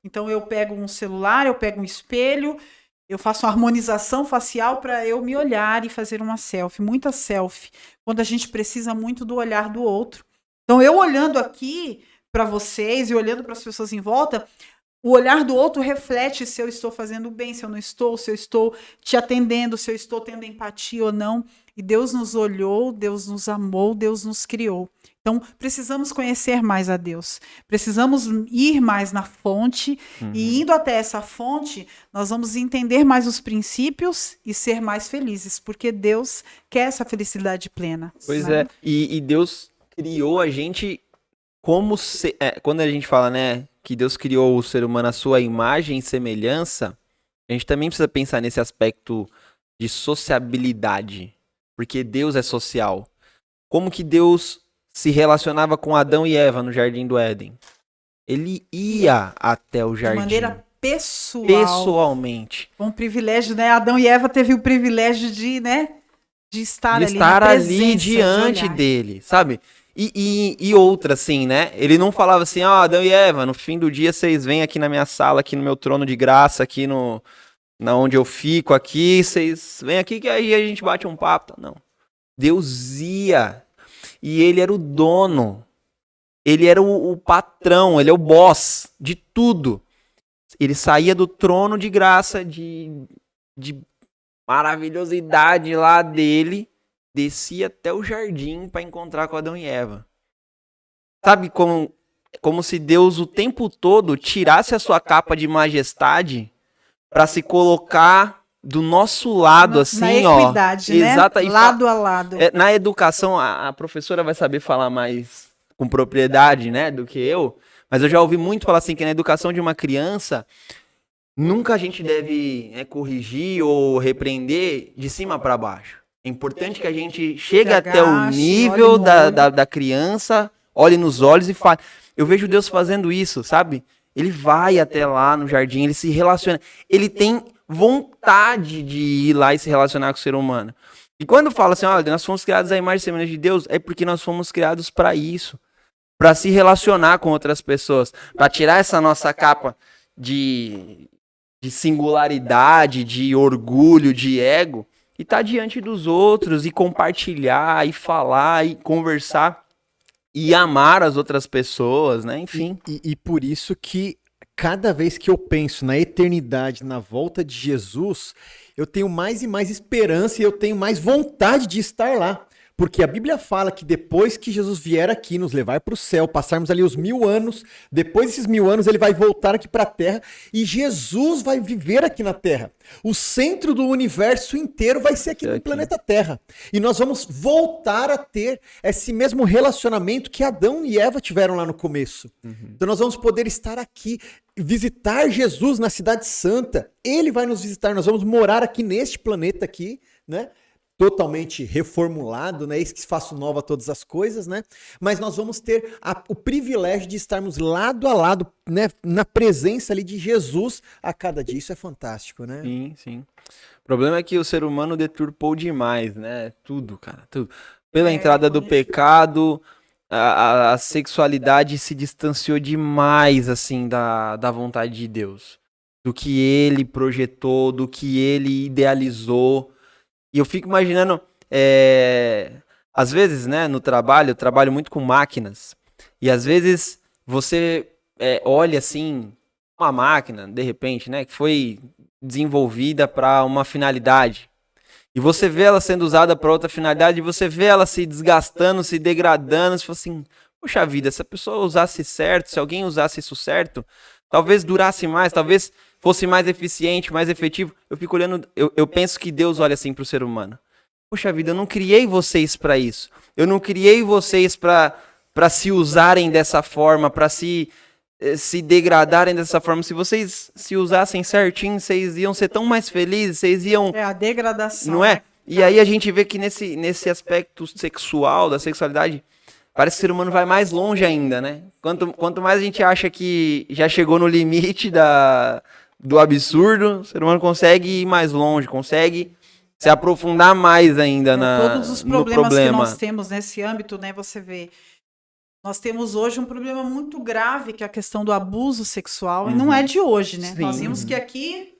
Então eu pego um celular, eu pego um espelho, eu faço uma harmonização facial para eu me olhar e fazer uma selfie, muita selfie, quando a gente precisa muito do olhar do outro. Então eu olhando aqui para vocês e olhando para as pessoas em volta, o olhar do outro reflete se eu estou fazendo bem, se eu não estou, se eu estou te atendendo, se eu estou tendo empatia ou não. E Deus nos olhou, Deus nos amou, Deus nos criou. Então, precisamos conhecer mais a Deus. Precisamos ir mais na fonte. E indo até essa fonte, nós vamos entender mais os princípios e ser mais felizes. Porque Deus quer essa felicidade plena. Pois né? é. E Deus criou a gente como... quando a gente fala, né, que Deus criou o ser humano à sua imagem e semelhança, a gente também precisa pensar nesse aspecto de sociabilidade. Porque Deus é social. Como que Deus se relacionava com Adão e Eva no Jardim do Éden? Ele ia até o jardim. De maneira pessoal. Pessoalmente. Um privilégio, né? Adão e Eva teve o privilégio de, né? De estar ali na ali presença, diante dele, sabe? E outra, assim, né? Ele não falava assim, Adão e Eva, no fim do dia vocês vêm aqui na minha sala, aqui no meu trono de graça, aqui na onde eu fico aqui, vocês vêm aqui que aí a gente bate um papo. Não. Deus ia. E ele era o dono. Ele era o patrão, ele é o boss de tudo. Ele saía do trono de graça, de maravilhosidade lá dele, descia até o jardim para encontrar com Adão e Eva. Sabe como se Deus o tempo todo tirasse a sua capa de majestade para se colocar do nosso lado, assim, na equidade, né? Exato, lado a lado. Na educação, a professora vai saber falar mais com propriedade, né, do que eu, mas eu já ouvi muito falar assim, que na educação de uma criança, nunca a gente deve corrigir ou repreender de cima para baixo. É importante que a gente chegue até o nível da criança, olhe nos olhos e fale. Eu vejo Deus fazendo isso, sabe? Ele vai até lá no jardim, ele se relaciona. Ele tem vontade de ir lá e se relacionar com o ser humano. E quando fala assim, olha, nós fomos criados à imagem e semelhança de Deus, é porque nós fomos criados para isso. Para se relacionar com outras pessoas. Para tirar essa nossa capa de singularidade, de orgulho, de ego, e estar diante dos outros, e compartilhar, e falar, e conversar, e amar as outras pessoas, né? Enfim. E por isso que cada vez que eu penso na eternidade, na volta de Jesus, eu tenho mais e mais esperança e eu tenho mais vontade de estar lá. Porque a Bíblia fala que depois que Jesus vier aqui, nos levar para o céu, passarmos ali os 1000 anos, depois desses 1000 anos ele vai voltar aqui para a Terra e Jesus vai viver aqui na Terra. O centro do universo inteiro vai ser aqui no planeta Terra. E nós vamos voltar a ter esse mesmo relacionamento que Adão e Eva tiveram lá no começo. Então nós vamos poder estar aqui, visitar Jesus na Cidade Santa. Ele vai nos visitar, nós vamos morar aqui neste planeta aqui, né? totalmente reformulado, né? Eis que faço nova todas as coisas, né? Mas nós vamos ter o privilégio de estarmos lado a lado, né? Na presença ali de Jesus a cada dia. Isso é fantástico, né? Sim, sim. O problema é que o ser humano deturpou demais, né? Tudo, cara, tudo. Pela entrada do pecado, a sexualidade se distanciou demais, assim, da vontade de Deus. Do que ele projetou, do que ele idealizou. E eu fico imaginando, às vezes, né, no trabalho, eu trabalho muito com máquinas, e às vezes você olha assim, uma máquina, de repente, né, que foi desenvolvida para uma finalidade, e você vê ela sendo usada para outra finalidade, e você vê ela se desgastando, se degradando, você fala assim, poxa vida, se a pessoa usasse certo, se alguém usasse isso certo, talvez durasse mais, talvez fosse mais eficiente, mais efetivo. Eu fico olhando, eu penso que Deus olha assim para o ser humano. Poxa vida, eu não criei vocês para isso. Eu não criei vocês para se usarem dessa forma, para se degradarem dessa forma. Se vocês se usassem certinho, vocês iam ser tão mais felizes, vocês iam... É a degradação. Não é? E aí a gente vê que nesse aspecto sexual, da sexualidade, parece que o ser humano vai mais longe ainda, né? Quanto mais a gente acha que já chegou no limite do absurdo, o ser humano consegue ir mais longe, consegue se aprofundar mais ainda todos os problemas que nós temos nesse âmbito, né? Você vê, nós temos hoje um problema muito grave, que é a questão do abuso sexual, e não é de hoje, né? Sim. Nós vimos que aqui,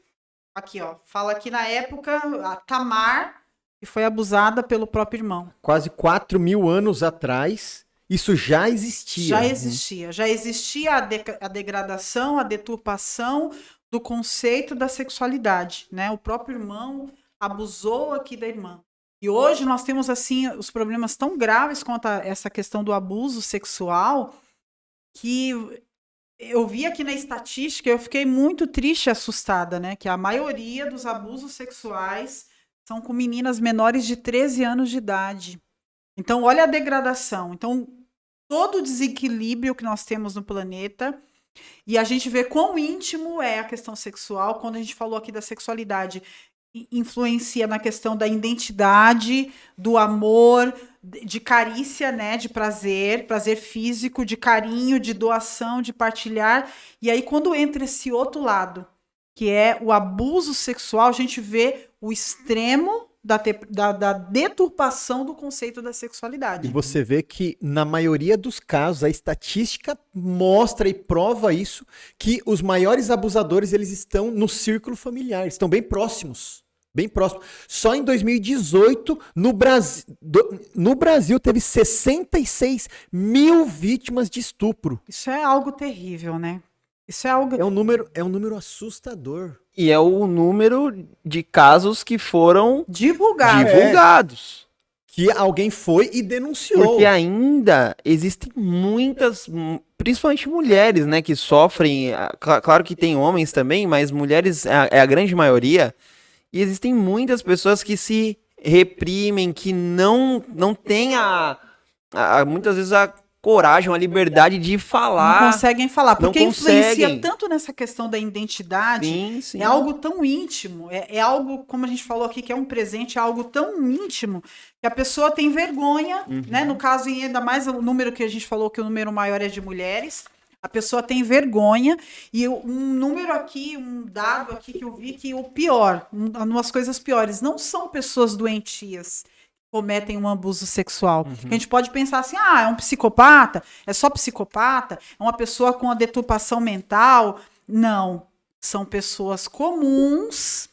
ó, fala aqui na época, a Tamar, que foi abusada pelo próprio irmão. Quase 4.000 anos atrás, isso já existia. Já existia a degradação, a deturpação do conceito da sexualidade, né? O próprio irmão abusou aqui da irmã. E hoje nós temos, assim, os problemas tão graves quanto a essa questão do abuso sexual, que eu vi aqui na estatística, eu fiquei muito triste e assustada, né? Que a maioria dos abusos sexuais são com meninas menores de 13 anos de idade. Então, olha a degradação. Então, todo o desequilíbrio que nós temos no planeta, e a gente vê quão íntimo é a questão sexual, quando a gente falou aqui da sexualidade, influencia na questão da identidade, do amor, de carícia, né, de prazer físico, de carinho, de doação, de partilhar. E aí, quando entra esse outro lado, que é o abuso sexual, a gente vê o extremo da deturpação do conceito da sexualidade. E você vê que, na maioria dos casos, a estatística mostra e prova isso, que os maiores abusadores, eles estão no círculo familiar, estão bem próximos. Bem próximo. Só em 2018, no Brasil, teve 66 mil vítimas de estupro. Isso é algo terrível, né? Isso é algo... É um número assustador. E é o número de casos que foram divulgados. Que alguém foi e denunciou. Porque ainda existem muitas, principalmente mulheres, né, que sofrem. Claro que tem homens também, mas mulheres é a grande maioria. E existem muitas pessoas que se reprimem, que não têm muitas vezes a coragem, a liberdade de falar. Não conseguem falar, porque influencia tanto nessa questão da identidade. Sim, sim. É algo tão íntimo, é algo, como a gente falou aqui, que é um presente, é algo tão íntimo, que a pessoa tem vergonha, né? No caso, ainda mais o número que a gente falou, que o número maior é de mulheres, a pessoa tem vergonha, e um número aqui, um dado aqui que eu vi, que o pior, umas coisas piores, não são pessoas doentias cometem um abuso sexual. A gente pode pensar assim, é um psicopata, é só psicopata, é uma pessoa com a deturpação mental. Não, são pessoas comuns,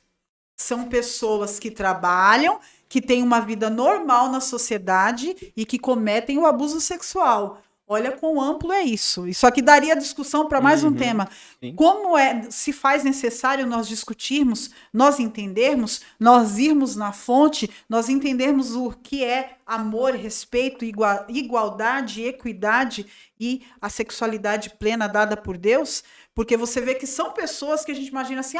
são pessoas que trabalham, que têm uma vida normal na sociedade e que cometem o abuso sexual. Olha quão amplo é isso. Isso aqui daria discussão para mais um tema. Sim. Como se faz necessário nós discutirmos, nós entendermos, nós irmos na fonte, nós entendermos o que é amor, respeito, igualdade, equidade e a sexualidade plena dada por Deus, porque você vê que são pessoas que a gente imagina assim,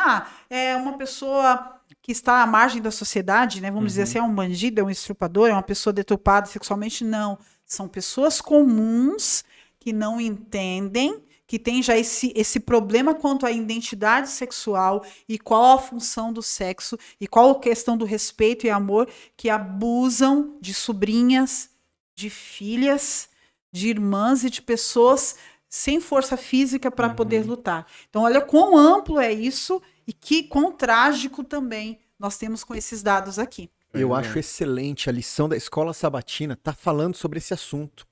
é uma pessoa que está à margem da sociedade, né? Vamos dizer assim, é um bandido, é um estrupador, é uma pessoa deturpada sexualmente. Não. São pessoas comuns que não entendem que tem já esse problema quanto à identidade sexual e qual a função do sexo e qual a questão do respeito e amor, que abusam de sobrinhas, de filhas, de irmãs e de pessoas sem força física para poder lutar. Então, olha quão amplo é isso e quão trágico também nós temos com esses dados aqui. Eu acho excelente a lição da Escola Sabatina tá falando sobre esse assunto.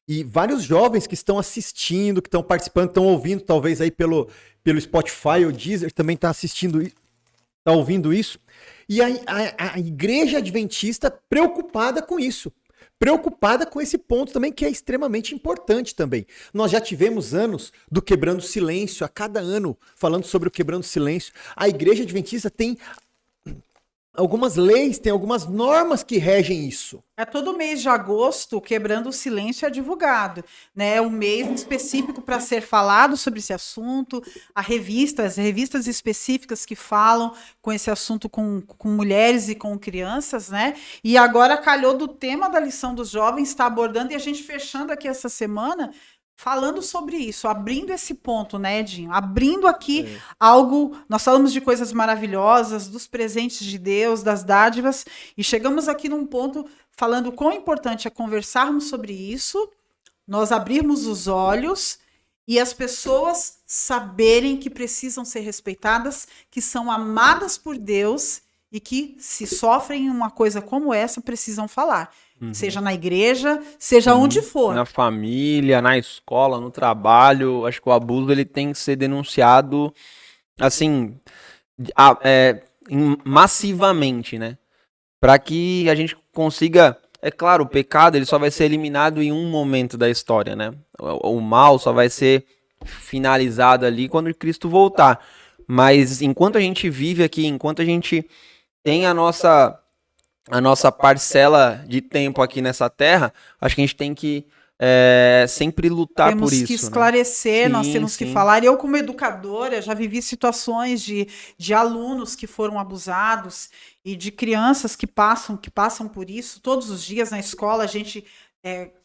E vários jovens que estão assistindo, que estão participando, estão ouvindo, talvez aí pelo Spotify ou Deezer, também tá assistindo, tá ouvindo isso. E a igreja adventista preocupada com isso. Preocupada com esse ponto também, que é extremamente importante também. Nós já tivemos anos do Quebrando Silêncio, a cada ano falando sobre o Quebrando Silêncio. A igreja adventista tem algumas leis, tem algumas normas que regem isso. É todo mês de agosto, Quebrando o Silêncio é divulgado, né? É um mês específico para ser falado sobre esse assunto. As revistas específicas que falam com esse assunto com mulheres e com crianças, né? E agora calhou do tema da lição dos jovens, está abordando, e a gente fechando aqui essa semana falando sobre isso, abrindo esse ponto, né, Edinho? Abrindo aqui algo. Nós falamos de coisas maravilhosas, dos presentes de Deus, das dádivas, e chegamos aqui num ponto falando quão importante é conversarmos sobre isso, nós abrirmos os olhos e as pessoas saberem que precisam ser respeitadas, que são amadas por Deus e que, se sofrem uma coisa como essa, precisam falar. Seja na igreja, seja onde for. Na família, na escola, no trabalho. Acho que o abuso ele tem que ser denunciado assim, massivamente, né? Para que a gente consiga... É claro, o pecado ele só vai ser eliminado em um momento da história, né? O mal só vai ser finalizado ali quando Cristo voltar. Mas enquanto a gente vive aqui, enquanto a gente tem a nossa parcela de tempo aqui nessa terra, acho que a gente tem que sempre lutar por isso. Temos que esclarecer, né? nós temos que falar. Eu, como educadora, já vivi situações de alunos que foram abusados e de crianças que passam por isso. Todos os dias na escola a gente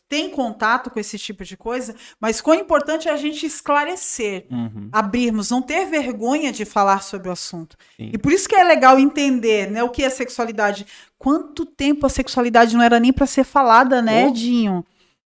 tem contato com esse tipo de coisa, mas quão importante é a gente esclarecer, abrirmos, não ter vergonha de falar sobre o assunto. Sim. E por isso que é legal entender, né, o que é sexualidade. Quanto tempo a sexualidade não era nem para ser falada, né, Edinho?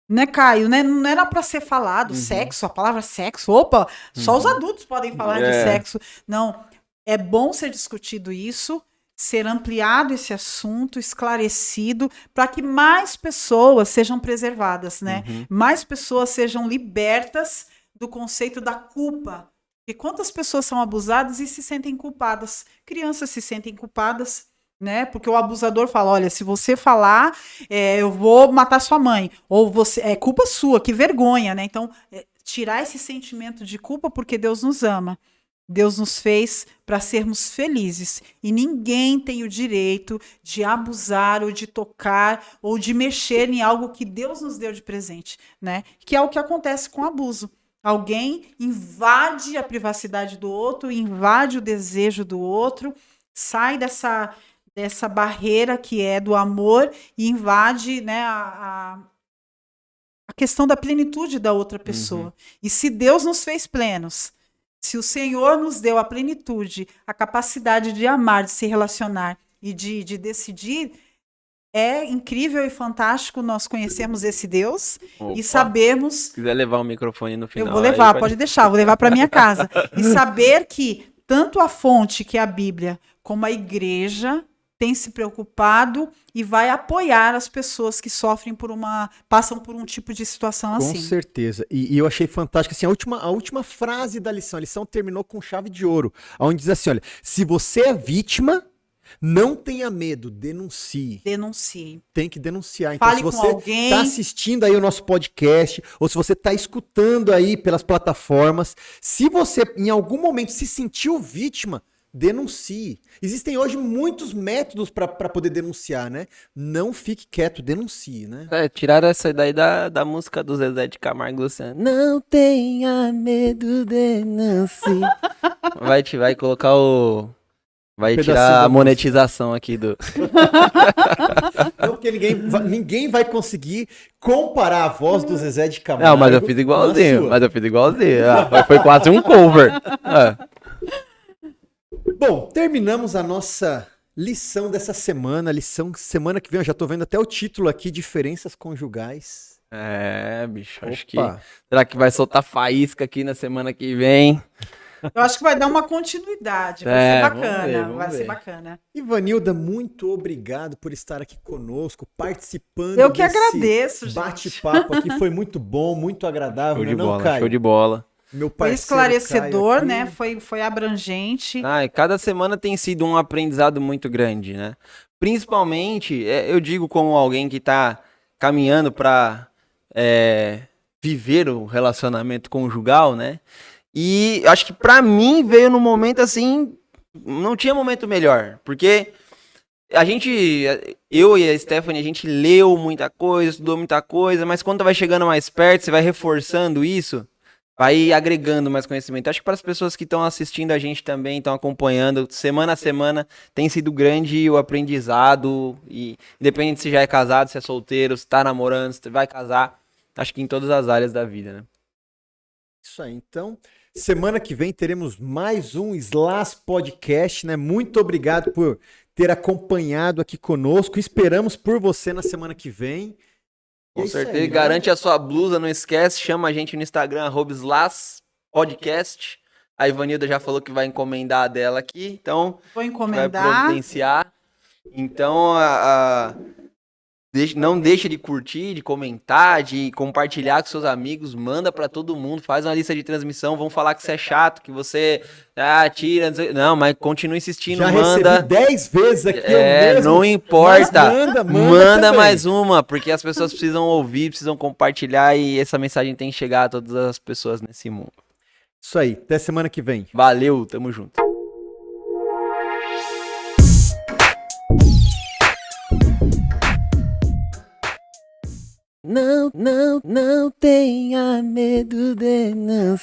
Né, Caio? Né? Não era para ser falado. Sexo, a palavra sexo. Opa, só os adultos podem falar de sexo. Não, é bom ser discutido isso, ser ampliado esse assunto, esclarecido, para que mais pessoas sejam preservadas, né? Mais pessoas sejam libertas do conceito da culpa. Porque quantas pessoas são abusadas e se sentem culpadas? Crianças se sentem culpadas, né? Porque o abusador fala, olha, se você falar, eu vou matar sua mãe. Ou você, é culpa sua, que vergonha, né? Então, tirar esse sentimento de culpa porque Deus nos ama. Deus nos fez para sermos felizes e ninguém tem o direito de abusar ou de tocar ou de mexer em algo que Deus nos deu de presente, né? Que é o que acontece com o abuso. Alguém invade a privacidade do outro, invade o desejo do outro, sai dessa barreira que é do amor e invade, né, a questão da plenitude da outra pessoa. E se Deus nos fez plenos, se o Senhor nos deu a plenitude, a capacidade de amar, de se relacionar e de decidir, é incrível e fantástico nós conhecermos esse Deus e sabermos... Se quiser levar o microfone no final... Eu vou levar, pode deixar, vou levar para minha casa. E saber que tanto a fonte, que é a Bíblia, como a igreja tem se preocupado e vai apoiar as pessoas que passam por um tipo de situação assim. Com certeza. E eu achei fantástico, assim, a última frase da lição. A lição terminou com chave de ouro, onde diz assim, olha, se você é vítima, não tenha medo, denuncie. Denuncie. Tem que denunciar. Então, Fale se você com alguém. está assistindo aí o nosso podcast, ou se você está escutando aí pelas plataformas, se você em algum momento se sentiu vítima, denuncie. Existem hoje muitos métodos para poder denunciar, né? Não fique quieto, denuncie, né? Tiraram essa daí da música do Zezé de Camargo e Luciano. Não tenha medo, denuncie. Vai colocar Vai pedacinho tirar da a monetização aqui do... Não, porque ninguém vai conseguir comparar a voz do Zezé de Camargo. Não, mas eu fiz igualzinho. Foi quase um cover. Bom, terminamos a nossa lição dessa semana. Semana que vem, eu já tô vendo até o título aqui, Diferenças Conjugais. Bicho, acho que... Opa. Será que vai soltar faísca aqui na semana que vem? Eu acho que vai dar uma continuidade. Vai ser bacana. Vai ser bacana. Ivanilda, muito obrigado por estar aqui conosco, participando Eu que desse agradeço, gente. bate-papo aqui. Foi muito bom, muito agradável. Show de bola. Meu Foi parceiro esclarecedor, Caio né? aqui. Foi abrangente. E cada semana tem sido um aprendizado muito grande, né? Principalmente, eu digo como alguém que tá caminhando para viver o relacionamento conjugal, né? E acho que pra mim veio num momento assim, não tinha momento melhor, porque eu e a Stephanie, a gente leu muita coisa, estudou muita coisa, mas quando vai chegando mais perto, você vai reforçando isso, vai agregando mais conhecimento. Acho que para as pessoas que estão assistindo a gente também, estão acompanhando, semana a semana, tem sido grande o aprendizado, e independente se já é casado, se é solteiro, se tá namorando, se vai casar, acho que em todas as áreas da vida, né? Isso aí, então, semana que vem teremos mais um Slash Podcast, né? Muito obrigado por ter acompanhado aqui conosco. Esperamos por você na semana que vem. Com certeza. Aí, Garante a sua blusa, não esquece. Chama a gente no Instagram, @slaspodcast. A Ivanilda já falou que vai encomendar a dela aqui, então Vou vai encomendar. providenciar. Então, não deixa de curtir, de comentar, de compartilhar com seus amigos, manda pra todo mundo, faz uma lista de transmissão, vão falar que você é chato, que você tira, não, mas continue insistindo, já manda. recebi 10 vezes aqui, eu mesmo. Não importa, Mas manda também. mais uma, porque as pessoas precisam ouvir, precisam compartilhar e essa mensagem tem que chegar a todas as pessoas nesse mundo. Isso aí, até semana que vem. Valeu, tamo junto. Não tenha medo de não